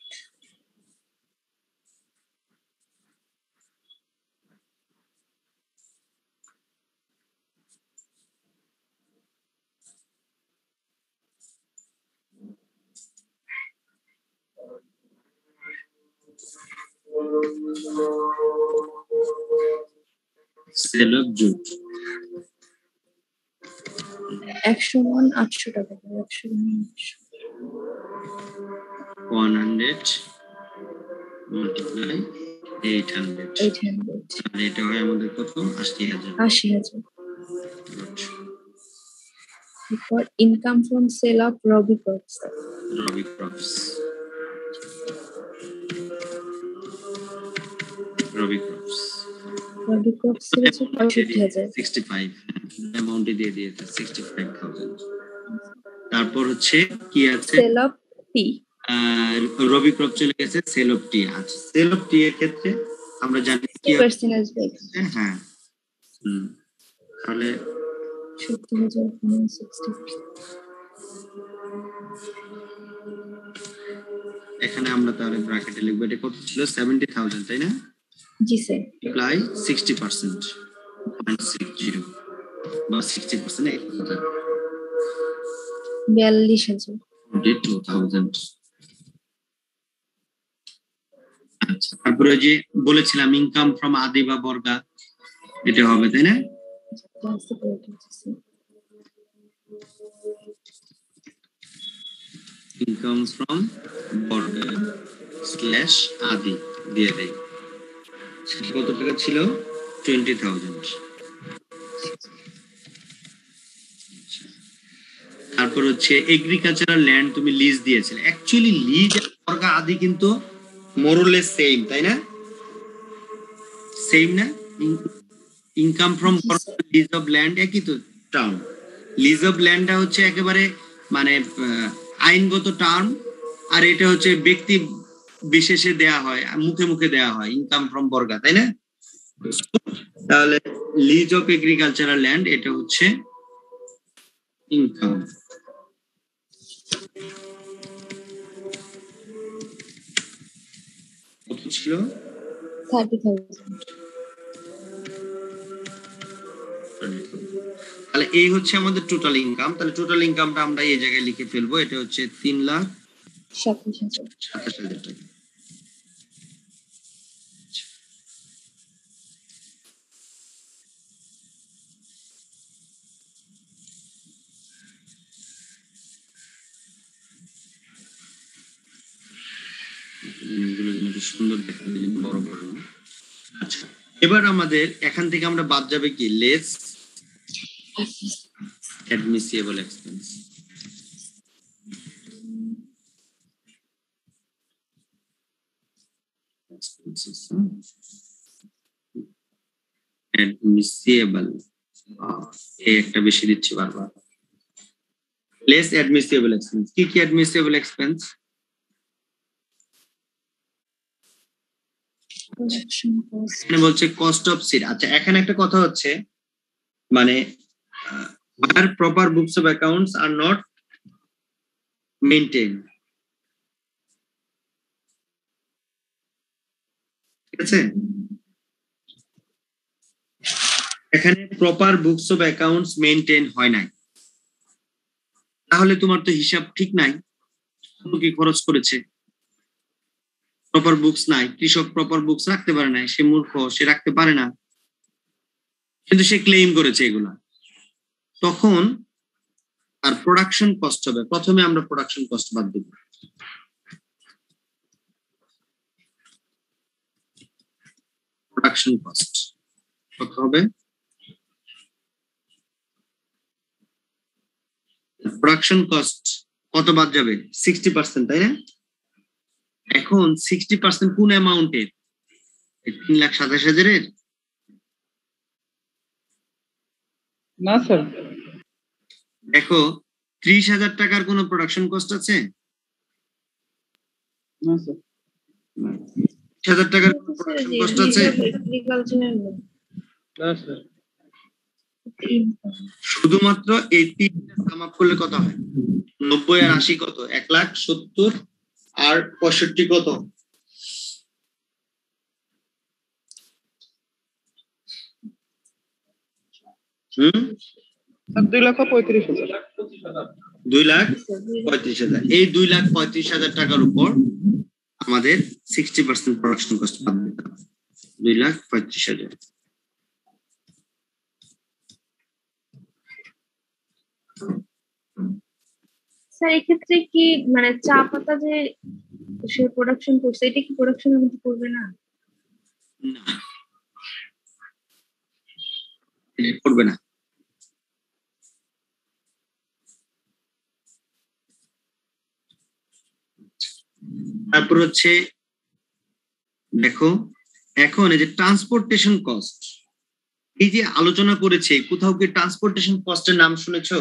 sale of jute 100 মন 800 টাকা 100 মন 100 multiply 800 আর এটা হয় আমাদের কত 80,000। For income from sale of Robi crops. Robi crops. Robi crops. Robi crops হচ্ছে 65,000। 65 অ্যামাউন্ট দিয়ে দিয়েছে 65,000। তারপর হচ্ছে কি আছে sale of tea, rabi crop চলে গেছে সেল অফ টি। আচ্ছা সেল অফ টি এর ক্ষেত্রে আমরা জানি কি পার্সেন্টেজ বেস, হ্যাঁ তাহলে 70,060 এখানে আমরা তাহলে ব্র্যাকেটে লিখব এটা কত ছিল 70,000 তাই না? জি স্যার। apply 60% 0.60 বা 60% 42,000 42,000। আচ্ছা তারপরে যে বলেছিলাম ইনকাম ফ্রম আদি বা বর্গা এটা হবে তাই না? ইনকাম ফ্রম বর্গা স্ল্যাশ আদি দিয়ে দেই। কত টাকা ছিল 20,000। তারপর হচ্ছে এগ্রিকালচারাল ল্যান্ড তুমি লিজ দিয়েছিলে, অ্যাকচুয়ালি লিজ আর বর্গা আদি কিন্তু মোরলেস সেম তাই না? সেম না? Income from lease of land একই তো টার্ম। লিজ অফ ল্যান্ডটা হচ্ছে একেবারে মানে আইনগত টার্ম, আর এটা হচ্ছে ব্যক্তি বিশেষে দেয়া হয়, মুখে মুখে দেয়া হয়, ইনকাম ফ্রম বর্গা, তাই না? তাহলে লিজ অফ এগ্রিকালচারাল ল্যান্ড এটা হচ্ছে ইনকাম। কত ছিল? 30,000। তাহলে এই হচ্ছে আমাদের টোটাল ইনকাম। তাহলে টোটাল ইনকামটা আমরা এই জায়গায় লিখে ফেলবো, এটা হচ্ছে 3,27,000 টাকা। সুন্দর দেখতে, বড় বড়। আচ্ছা, এবার আমাদের এখান থেকে আমরা বাদ যাবে কি, লেস অ্যাডমিসিবল এক্সপেন্স। অ্যাডমিসিবল, এই একটা বেশি দিচ্ছি বারবার। লেস অ্যাডমিসিবল এক্সপেন্স, কি কি অ্যাডমিসিবল এক্সপেন্স? এখানে বলছে কস্ট অফ সিড। আচ্ছা, এখানে একটা কথা হচ্ছে, মানে where proper books of accounts are not maintained, ঠিক আছে? এখানে proper books of accounts maintain হয় নাই, তাহলে তোমার তো হিসাব ঠিক নাই, কত কি খরচ করেছে। প্রপার বুকস নাই, কৃষক প্রপার বুকস রাখতে পারে নাই, সে মূর্খ, সে রাখতে পারে না, কিন্তু সে ক্লেম করেছে এগুলা। তখন আর প্রোডাকশন কস্ট হবে। প্রথমে আমরা প্রোডাকশন কস্ট বাদ দেব। প্রোডাকশন কস্ট কত হবে? প্রোডাকশন কস্ট কত বাদ যাবে? 60%, তাই না? এখন 60% কোন অ্যামাউন্টের? 3,27,000 না স্যার। দেখো, 30,000 টাকার কোন প্রোডাকশন কস্ট আছে? না স্যার। 30,000 টাকার কোন প্রোডাকশন কস্ট আছে? না স্যার। শুধুমাত্র এই তিনটা সাম আপ করলে কত হয়? 90 আর 80 কত? 1,70,000 আর 65 কত? হুম, 2,35,000। 2,35,000। এই 2,35,000 টাকার উপর আমাদের 60% প্রোডাকশন কস্ট বাদ দিতে হবে। 2,35,000। স্যার এক্ষেত্রে কি মানে চা পাতা যে সে প্রোডাকশন করছে এটা কি প্রোডাকশনের মধ্যে পড়বে না? না, এটা করবে না। তারপর হচ্ছে দেখো, এখন এই যে ট্রান্সপোর্টেশন কস্ট, এই যে আলোচনা করেছে, কোথাও কি ট্রান্সপোর্টেশন কস্টের নাম শুনেছো?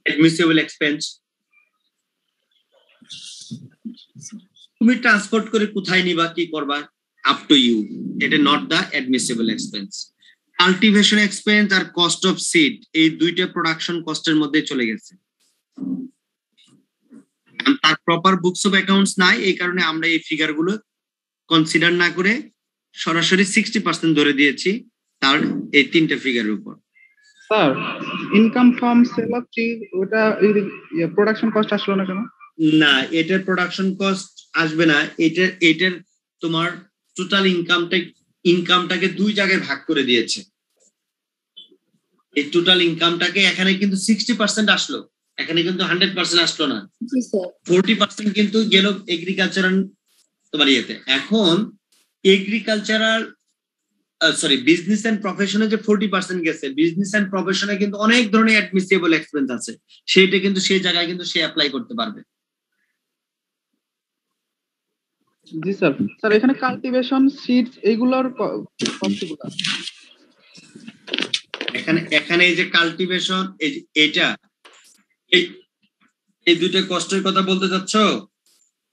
Admissible expense. তুমি ট্রান্সপোর্ট করে কোথায় নিবা, কি করবা, আপ টু ইউ, এটা not the admissible expense. Cultivation expense আর কস্ট অফ সিড, এই দুইটা প্রোডাকশন কস্টের মধ্যে চলে গেছে। তার প্রপার বুকস অফ অ্যাকাউন্টস নাই, এই কারণে আমরা এই ফিগারগুলো কনসিডার না করে সরাসরি 60% ধরে দিয়েছি তার এই তিনটা ফিগারের উপর। Sir, income from sale of tree, ওটা প্রোডাকশন কস্ট আসলো না কেন? না, এটার প্রোডাকশন কস্ট আসবে না। এটার তোমার টোটাল ইনকামটাকে দুই জায়গায় ভাগ করে দিয়েছে। এই টোটাল ইনকামটাকে এখানে কিন্তু 60% আসলো, এখানে কিন্তু 100% আসলো না। 40% কিন্তু গেল এগ্রিকালচারাল তোমার ইয়েতে। এখন এগ্রিকালচারাল বিজনেস এন্ড প্রফেশনে যে 40% গেছে, বিজনেস এন্ড প্রফেশনে কিন্তু অনেক ধরনের অ্যাডমিসিবল এক্সপেন্স আছে, সেটা কিন্তু সেই জায়গায় কিন্তু সে অ্যাপ্লাই করতে পারবে। জি স্যার। স্যার এখানে কাল্টিভেশন সিডস এইগুলোর কস্টগুলো এখানে এই যে কাল্টিভেশন এটা এই দুটো কষ্টের কথা বলতে চাচ্ছ?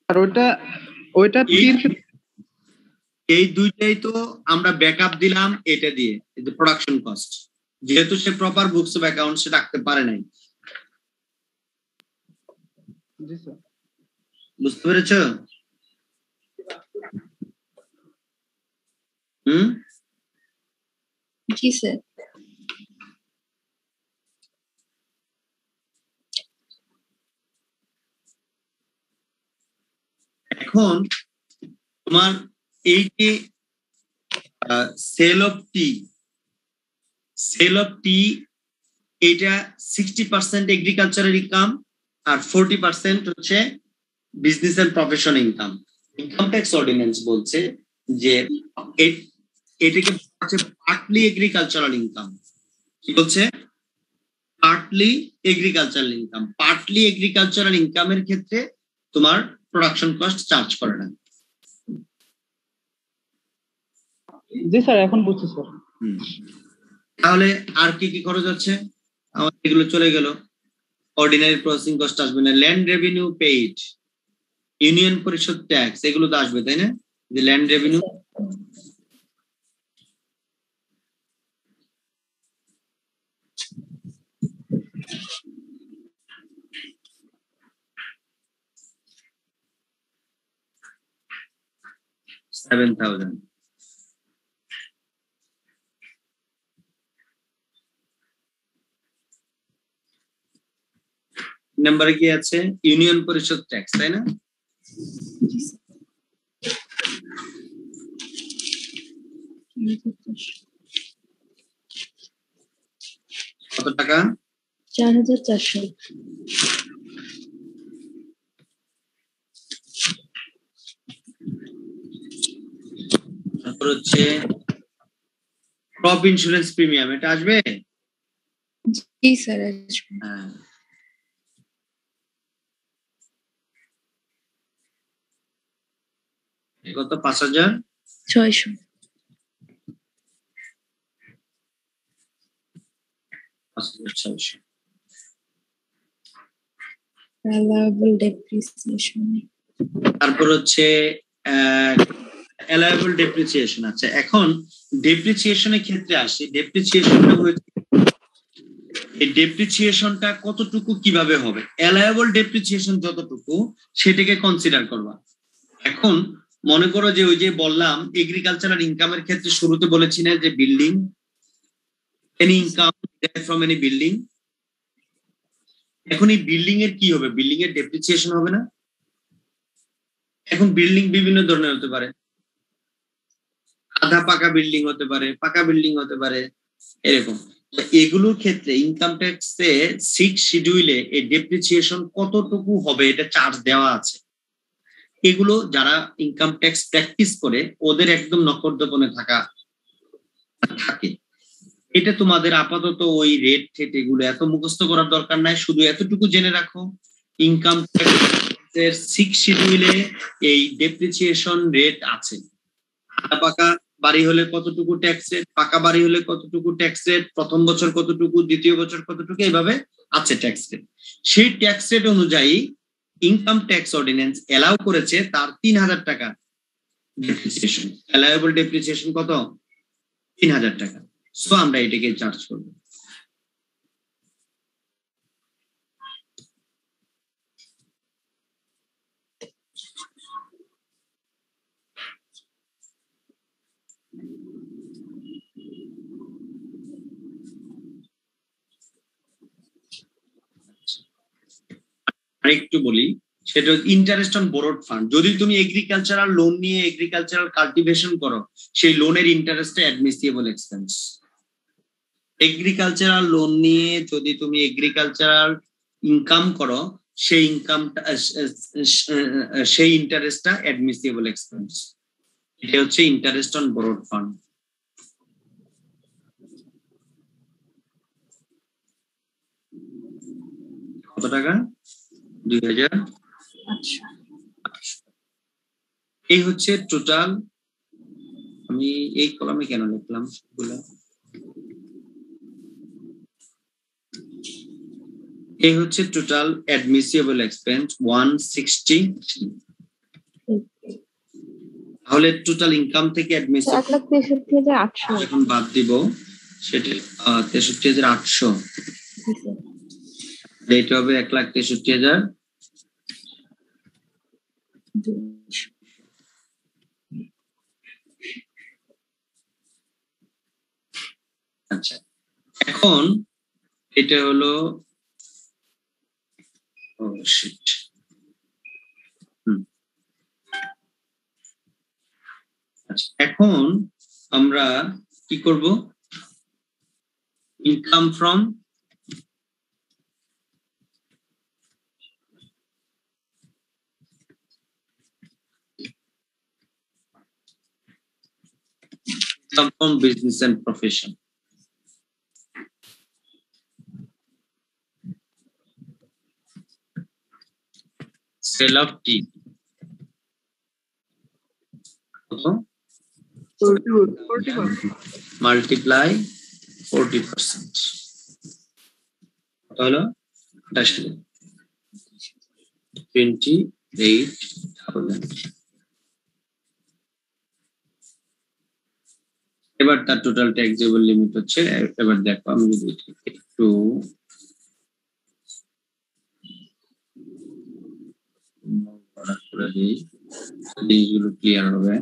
আর ওইটা এই দুইটাই তো আমরা ব্যাকআপ দিলাম এটা দিয়ে, এই যে প্রোডাকশন কস্ট, যেহেতু সে প্রপার বুকস অফ অ্যাকাউন্ট সে রাখতে পারে নাই। জি স্যার। বুঝতে পেরেছ? জি স্যার। এখন তোমার এই যে সেল অফ টি এটা 60% এগ্রিকালচারাল ইনকাম আর 40% হচ্ছে business and profession income. Income tax ordinance বলছে যে এটাকে হচ্ছে পার্টলি এগ্রিকালচারাল ইনকাম। কি বলছে? Partly agricultural income. Partly agricultural ইনকামের ক্ষেত্রে তোমার প্রোডাকশন কস্ট চার্জ করে না। জি স্যার, এখন বুঝছি স্যার। তাহলে আর কি কি খরচ আছে? আমার এগুলো চলে গেল। অর্ডিনারি প্রসেসিং কস্ট আসবে না, ল্যান্ড রেভিনিউ পেইড, ইউনিয়ন পরিষদ ট্যাক্স, এগুলো তো আসবে তাই না? যে ল্যান্ড রেভিনিউ $7,000। নাম্বারে কি আছে? ইউনিয়ন পরিষদ ট্যাক্স, তাই না? কত টাকা? 4,400। তারপর হচ্ছে ক্রপ ইন্স্যুরেন্স প্রিমিয়াম, এটা আসবে? জি স্যার আসবে। হ্যাঁ। কত? 5,600। allowable depreciation। তারপর হচ্ছে allowable depreciation। আচ্ছা, এখন ডেপ্রিসিয়েশনের ক্ষেত্রে আসি। ডেপ্রিসিয়েশনটা হচ্ছে এই ডেপ্রিসিয়েশনটা কতটুকু কিভাবে হবে? allowable depreciation যতটুকু সেটাকে কনসিডার করবা। এখন মনে করো যে ওই যে বললাম এগ্রিকালচারাল ইনকামের ক্ষেত্রে শুরুতে বলেছি না যে building, any income from any building. এখন এই বিল্ডিং এর কি হবে? বিল্ডিং এর ডেপ্রিসিয়েশন হবে না? এখন বিল্ডিং বিভিন্ন ধরনের হতে পারে, আধা পাকা বিল্ডিং হতে পারে, পাকা বিল্ডিং হতে পারে, এরকম। এগুলোর ক্ষেত্রে ইনকাম ট্যাক্সে 6 শিডিউলে এই ডেপ্রিসিয়েশন কতটুকু হবে এটা চার্জ দেওয়া আছে। এগুলো যারা ইনকাম ট্যাক্স প্র্যাকটিস করে ওদের একদম নখদর্পণে থাকে। এটা তোমাদের আপাতত ওই রেট ঠেট এগুলো এত মুখস্থ করার দরকার নাই, শুধু এতটুকু জেনে রাখো ইনকাম ট্যাক্সের 6 শিডিউলে এই ডেপ্রিসিয়েশন রেট আছে। আধা পাকা বাড়ি হলে কতটুকু ট্যাক্স রেট, পাকা বাড়ি হলে কতটুকু ট্যাক্স রেট, প্রথম বছর কতটুকু, দ্বিতীয় বছর কতটুকু, এইভাবে আছে ট্যাক্স রেট। সেই ট্যাক্স রেট অনুযায়ী ইনকাম ট্যাক্স অর্ডিন্যান্স এলাও করেছে তার 3,000 টাকা ডেপ্রিসিয়েশন। অ্যালাউয়েবল ডেপ্রিসিয়েশন কত? 3,000 টাকা। সো আমরা এটাকে চার্জ করব। আরেকটু বলি, সেটা ইন্টারেস্ট অন বোরোড ফান্ড। যদি তুমি এগ্রিকালচারাল লোন নিয়ে এগ্রিকালচারাল কাল্টিভেশন করো, সেই লোনের ইন্টারেস্টে অ্যাডমিসিবল এক্সপেন্স। এগ্রিকালচারাল লোন নিয়ে যদি তুমি এগ্রিকালচারাল ইনকাম করো, সেই ইনকামটা সেই ইন্টারেস্টটা অ্যাডমিসিবল এক্সপেন্স। এটা হচ্ছে ইন্টারেস্ট অন বোরোড ফান্ড। কত টাকা? 2,000। এই হচ্ছে টোটাল। আমি এই কলামে কেন লিখলাম সবগুলো? এই হচ্ছে টোটাল অ্যাডমিসিবল এক্সপেন্স 160। তাহলে টোটাল ইনকাম থেকে অ্যাডমিসিবল 1,63,800 যখন বাদ দিব সেটা 63,800, এটা হবে 1,63,000। আচ্ছা, এখন এটা হলো আচ্ছা, এখন আমরা কি করব? Income from business and profession. Sale of tea. Multiply 40%. হলো 28,000। এবার তার টোটাল ট্যাক্সেবল লিমিট হচ্ছে, এবার দেখো আমি যদি একটু করে দিই জিনিসগুলো ক্লিয়ার হবে।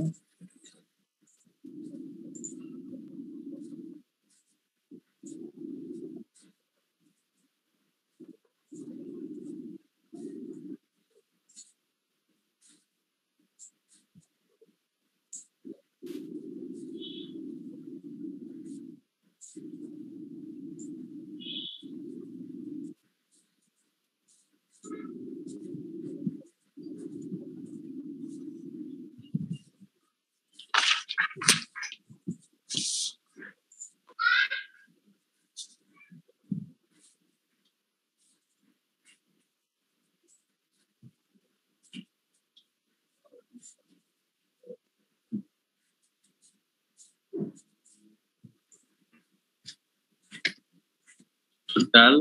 টোটাল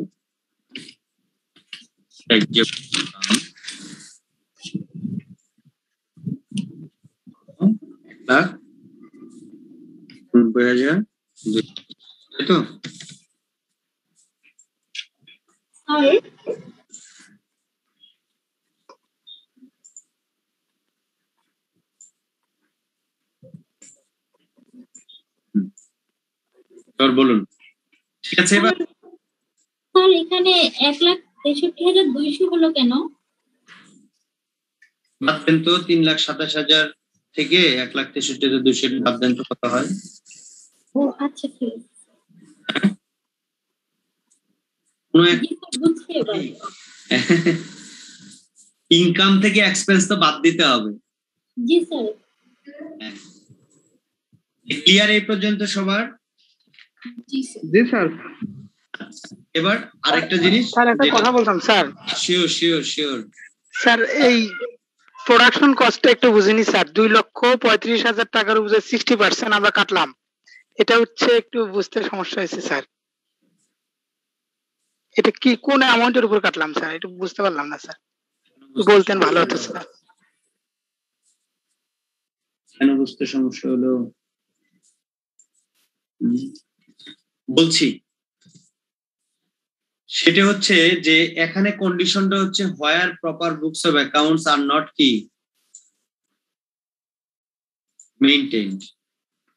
ট্যাক্সেবল ইনকাম 1,90,000, তাই তো? এবার বলুন, ঠিক আছে? এবার স্যার এখানে 1,63,200 হলো কেন? বাদ দেন তো 3,27,000 থেকে 1,63,200 বাদ দেন তো কত হয়? ও আচ্ছা, ঠিক আছে। বুঝছি এবার। ইনকাম থেকে এক্সপেন্স তো বাদ দিতে হবে। জি স্যার। ক্লিয়ার এই পর্যন্ত সবার? জি স্যার। এবার আরেকটা জিনিস স্যার, একটা কথা বলতাম sir. Sure sure sure sir, এই প্রোডাকশন কস্টটা একটু বুঝিনি স্যার। 2,35,000 টাকার উপরে 60% আমরা কাটলাম, এটা হচ্ছে একটু বুঝতে সমস্যা হয়েছে স্যার। এটা কি কোন অ্যামাউন্টের উপর কাটলাম স্যার, এটা বুঝতে পারলাম না স্যার, বলতেন ভালো হতো স্যার। কেন বুঝতে সমস্যা হলো বলছি, সেটা হচ্ছে যে এখানে কন্ডিশনটা হচ্ছে where proper books of accounts are not কি মেইনটেইনড,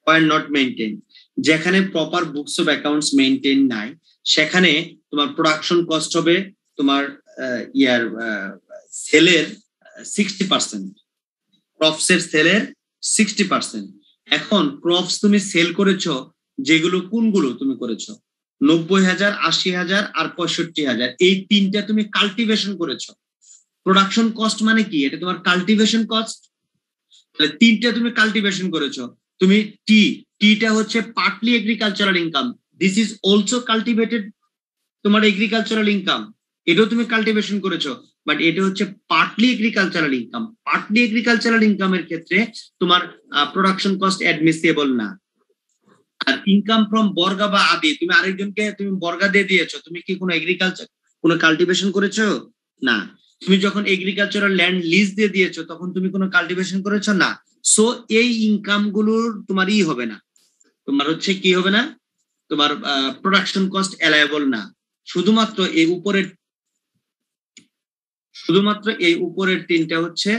হোয়ার নট মেইনটেইনড। যেখানে proper books of accounts maintain নাই সেখানে তোমার প্রোডাকশন কস্ট হবে তোমার সেলের 60%, ক্রপসের সেলের 60%। এখন ক্রপস তুমি সেল করেছো যেগুলো, কোনগুলো তুমি করেছো? 90,000, 80,000 আর 65,000, এই তিনটা তুমি কাল্টিভেশন করেছো। প্রোডাকশন কস্ট মানে কি? এটা তোমার কাল্টিভেশন কস্ট। তাহলে তিনটা তুমি কাল্টিভেশন করেছো। তুমি টিটা হচ্ছে partly agricultural income, this is also cultivated তোমার এগ্রিকালচারাল ইনকাম, এটাও তুমি কাল্টিভেশন করেছো, বাট এটা হচ্ছে partly agricultural income. Partly agricultural ইনকামের ক্ষেত্রে তোমার প্রোডাকশন কস্ট অ্যাডমিসিবল না। আর ইনকাম ফ্রম বর্গা বা আদি, তুমি আরেকজনকে তুমি বর্গা দিয়ে দিয়েছো, তুমি কি কোনো এগ্রিকালচার কোনো কাল্টিভেশন করেছো? না। তুমি যখন এগ্রিকালচারাল ল্যান্ড লিজ দিয়ে দিয়েছো তখন তুমি কোনো কাল্টিভেশন করেছো? না। সো এই ইনকাম গুলোর তোমার হবে না, তোমার হচ্ছে কি হবে না, তোমার প্রোডাকশন কস্ট অ্যালায়েবল না। শুধুমাত্র এই উপরের তিনটা হচ্ছে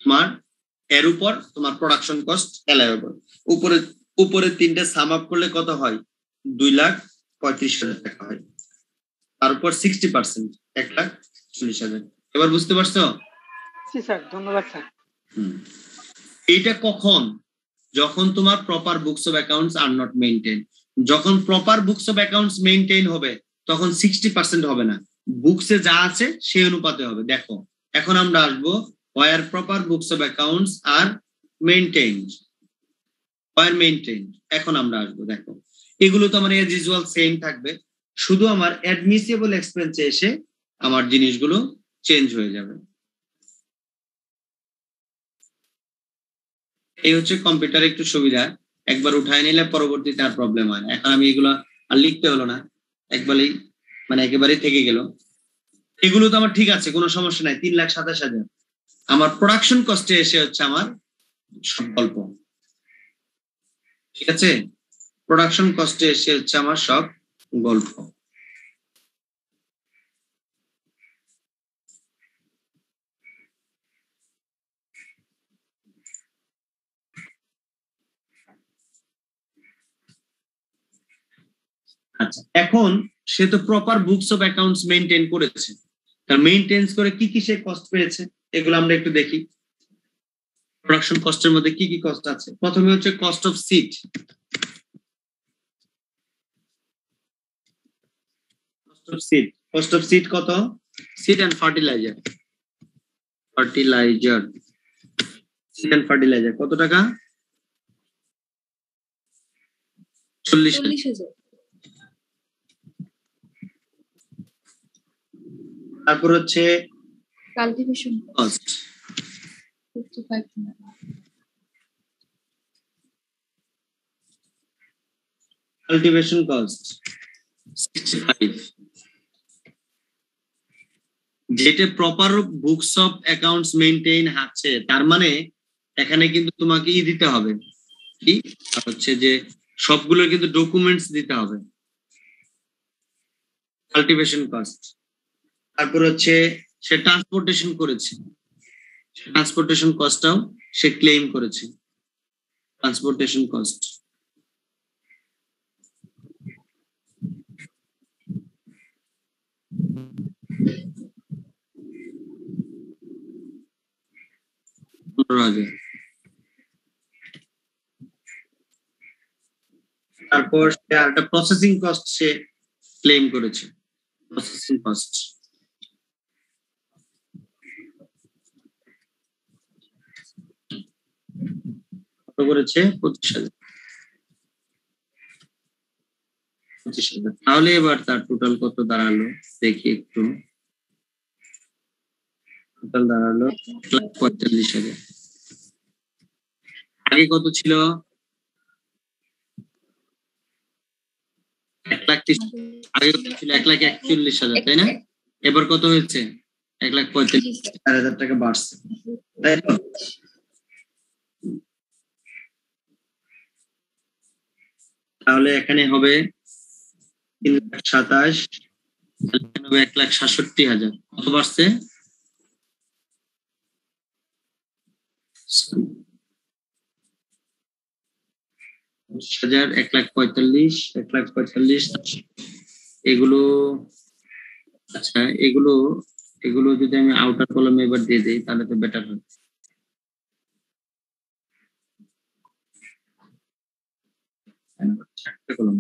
তোমার, এর উপর তোমার প্রোডাকশন কস্ট অ্যালায়েবল। উপরের তিনটা সাম আপ করলে কত হয়? 2,35,000 টাকা হয়। তার উপর 60% 1,40,000। এবার বুঝতে পারছো? জি স্যার, ধন্যবাদ স্যার। এইটা কখন? যখন তোমার proper books of accounts are not maintain. যখন proper books of accounts maintain হবে তখন 60% হবে না, বুকসে যা আছে সেই অনুপাতে হবে। দেখো এখন আমরা আসবো where proper books of accounts are maintained, where maintained। এখন আমরা আসবো, দেখো এগুলো তো আমার এজ ইউজুয়াল সেম থাকবে, শুধু আমার অ্যাডমিসিবল এক্সপেন্সে এসে আমার জিনিসগুলো চেঞ্জ হয়ে যাবে। এই হচ্ছে কম্পিউটার একটু সুবিধা, একবার উঠায় নিলে পরবর্তীতে আর প্রবলেম হয় না। এখন আমি এগুলো আর লিখতে হলো না, একেবারেই থেকে গেল। এগুলো তো আমার ঠিক আছে, কোনো সমস্যা নাই। 3,27,000 আমার প্রোডাকশন কস্টে এসে হচ্ছে আমার সব গল্প, ঠিক আছে? প্রোডাকশন কস্টে এসে হচ্ছে আমার সব গল্প। আচ্ছা, এখন সে তো proper books of accounts maintain করেছে, তার মেইনটেন্স করে কি কি সে কস্ট পেয়েছে এগুলো আমরা একটু দেখি। প্রোডাকশন কস্টের মধ্যে কি কি কস্ট আছে? প্রথমে হচ্ছে cost of seed. Cost of seed কত? Seed and fertiliser, seed and fertiliser কত টাকা? 40,000। তারপর হচ্ছে কাল্টিভেশন কস্ট, 55,000। Cultivation cost 65। যেটা proper books of accounts maintain আছে, তার মানে এখানে কিন্তু তোমাকে দিতে হবে কি হচ্ছে যে সবগুলোর কিন্তু ডকুমেন্টস দিতে হবে। Cultivation cost. তারপর হচ্ছে সে ট্রান্সপোর্টেশন করেছে, ট্রান্সপোর্টেশন কস্টটাও সে ক্লেম করেছে, ট্রান্সপোর্টেশন কস্ট। তারপর সে একটা প্রসেসিং কস্ট সে ক্লেম করেছে, প্রসেসিং কস্ট কত করেছে? 25,000। তাহলে এবার তার টোটাল কত দাঁড়ালো দেখি একটু। টোটাল দাঁড়ালো 1,45,000। আগে কত ছিল? 1,30,000। আগে কত ছিল? 1,41,000, তাই না? এবার কত হয়েছে? 1,45,000 টাকা বাড়ছে, তাই তো? তাহলে এখানে হবে 3,27,000, 1,67,000। কত বাড়ছে? 1,45,000 এগুলো। আচ্ছা, এগুলো যদি আমি আউটার কলামে এবার দিয়ে দিই তাহলে তো বেটার হবে। কলম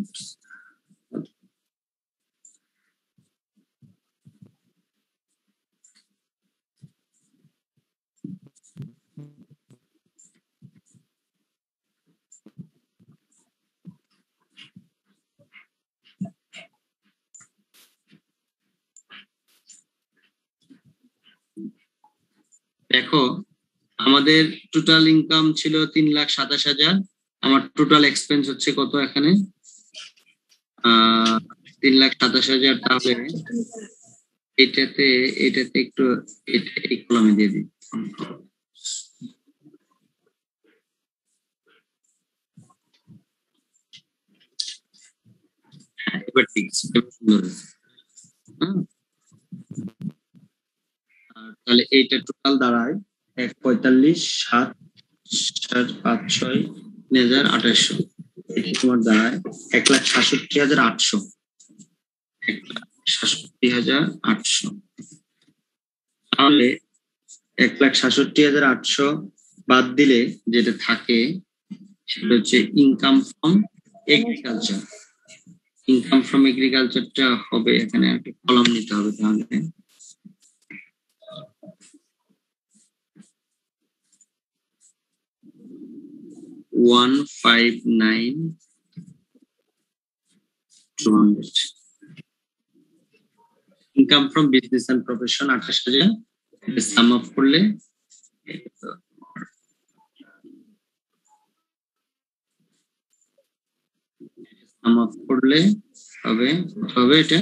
দেখো, আমাদের টোটাল ইনকাম ছিল 3,27,000, আমার টোটাল এক্সপেন্স হচ্ছে কত এখানে? 3,27,000 তাহলে এটাতে একটু এই কলমে দিয়ে দিই। এবার ঠিক আছে, এবার সুন্দর হয়েছে। তাহলে এইটা টোটাল দাঁড়ায় 1,45,7,5,6,3,2800। এটা তোমার দাঁড়ায় 1,67,800। 1,67,800। তাহলে 1,67,800 বাদ দিলে যেটা থাকে সেটা হচ্ছে income from agriculture. Income from এগ্রিকালচারটা হবে, এখানে একটা কলাম নিতে হবে। তাহলে $159,200 income from business and profession 28,000। Sum up করলে হবে এটা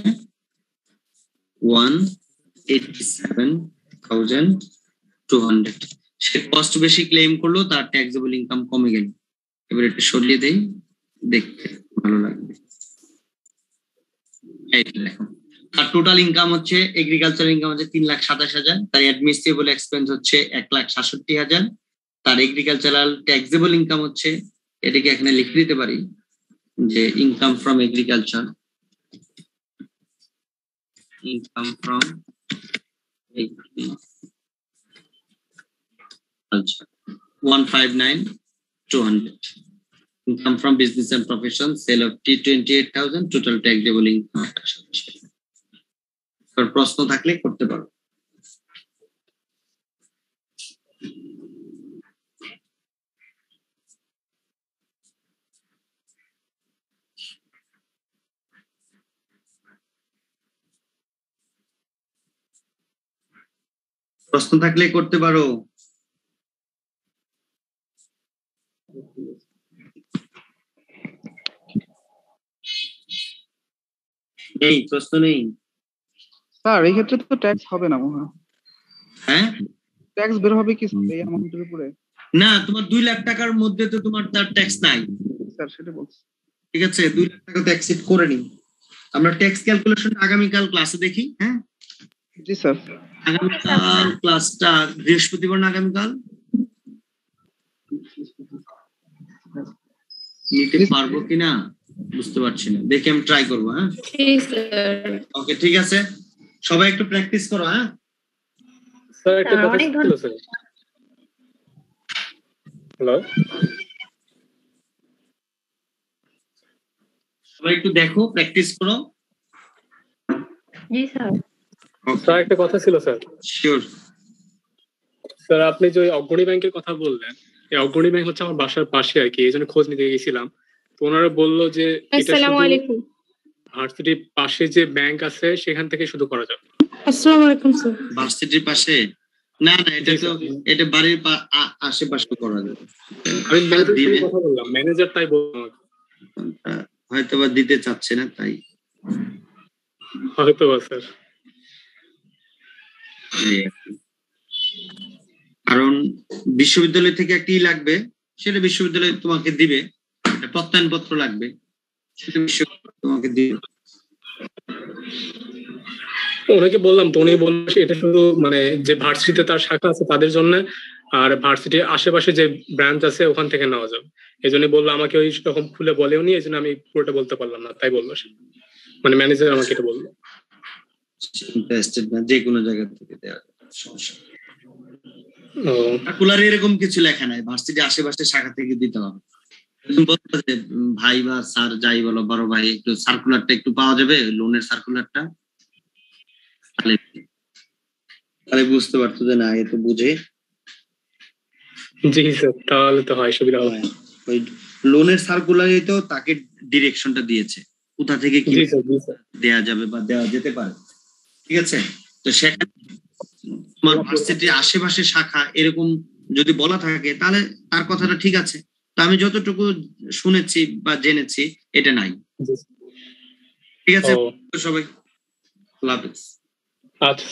187,200। সে কস্ট বেশি ক্লেম করলো, তার ট্যাক্সেবল ইনকাম কমে গেল। এবার এটা সরিয়ে দেই, দেখতে ভালো লাগবে। এইটা দেখো, তার টোটাল ইনকাম হচ্ছে এগ্রিকালচার ইনকাম হচ্ছে 3,27,000। তার অ্যাডমিনিস্ট্রেবল এক্সপেন্স হচ্ছে 1,67,000। তার এগ্রিকালচারাল ট্যাক্সেবল ইনকাম হচ্ছে, এটাকে এখানে লিখে দিতে পারি যে income from agriculture, income from agriculture 159,200। Income from business and profession sale of tea 28,000, total taxable income. প্রশ্ন থাকলে করতে পারো। প্রশ্ন থাকলে করতে পারো। নেই, প্রশ্ন নেই স্যার। এই ক্ষেত্রে তো ট্যাক্স হবে না মনে হয়। হ্যাঁ, ট্যাক্স বের হবে কি এই অ্যামাউন্টের উপরে? না, তোমার 2 লাখ টাকার মধ্যে তো তোমার তার ট্যাক্স নাই। স্যার সেটা বলছি। ঠিক আছে, 2 লাখ টাকা তো অ্যাকসেপ্ট করে নি আমরা। ট্যাক্স ক্যালকুলেশন আগামীকাল ক্লাসে দেখি। হ্যাঁ জি স্যার। আগামীকাল ক্লাসটা বৃহস্পতিবার না আগামীকাল নিতে পারবো কিনা বুঝতে পারছি না, দেখে আমি ট্রাই করবো। হ্যাঁ ওকে, ঠিক আছে, সবাই একটু প্র্যাকটিস করো। হ্যাঁ স্যার একটা কথা ছিল স্যার। হ্যালো, সবাই একটু দেখো, প্র্যাকটিস করো। জি স্যার। স্যার একটা কথা ছিল স্যার। শিওর স্যার, আপনি যে অগ্রণী ব্যাংকের কথা বললেন, এই অগ্রণী ব্যাংক হচ্ছে আমার বাসার পাশে আর কি, এই জন্য খোঁজ নিতে গেছিলাম। তো ওনারা বললো যে আসসালামু আলাইকুম। ভার্সিটির পাশে যে ব্যাংক আছে সেখান থেকে শুধু করা যাবে। আসসালামু আলাইকুম স্যার। ভার্সিটির পাশে না, এটা তো এটা বাড়ির আশেপাশে করা যাবে। আমি ম্যানেজারের কথা বললাম, ম্যানেজার তাই বললাম, হয়তো বা দিতে চাচ্ছে না, তাই হয়তো বা স্যার। কারণ বিশ্ববিদ্যালয় থেকে একটি লাগবে, সেটা বিশ্ববিদ্যালয় তোমাকে দিবে। প্রত্যয়নপত্র লাগবে, সেটা বিশ্ববিদ্যালয় তোমাকে দিবে। ওনাকে বললাম তো, উনি বললেন এটা শুধু মানে যে ভার্সিটিতে তার শাখা আছে তাদের জন্য, আর ভার্সিটির আশেপাশে যে ব্রাঞ্চ আছে ওখান থেকে নেওয়া যাবে। এই জন্য বললো, আমাকে ওই রকম খুলে বলেও নি, এই জন্য আমি পুরোটা বলতে পারলাম না, তাই বললো সে, মানে ম্যানেজার আমাকে এটা বললো। ইন্টারেস্টেড না, যে কোনো জায়গা থেকে দেওয়া যাবে, সমস্যা। সার্কুলারে এরকম কিছু লেখা নাই ভার্সিটি আশেপাশে শাখা থেকে দিতে হবে। ভাই বা স্যার যাই বলো, বড় ভাই, একটু সার্কুলারটা একটু পাওয়া যাবে, লোনের সার্কুলারটা, তাহলে বুঝতে পারতো যে না, এ তো বুঝে। জি স্যার, তাহলে তো হয়, সুবিধা হবে। ওই লোনের সার্কুলারে তো তাকে ডিরেকশনটা দিয়েছে কোথা থেকে কি দেয়া যাবে বা দেওয়া যেতে পারে। ঠিক আছে, তো সেখানে তোমার ভার্সিটির আশেপাশে শাখা এরকম যদি বলা থাকে তাহলে তার কথাটা ঠিক আছে। তো আমি যতটুকু শুনেছি বা জেনেছি এটা নাই। ঠিক আছে ও সবাই, আল্লাহ হাফেজ। আচ্ছা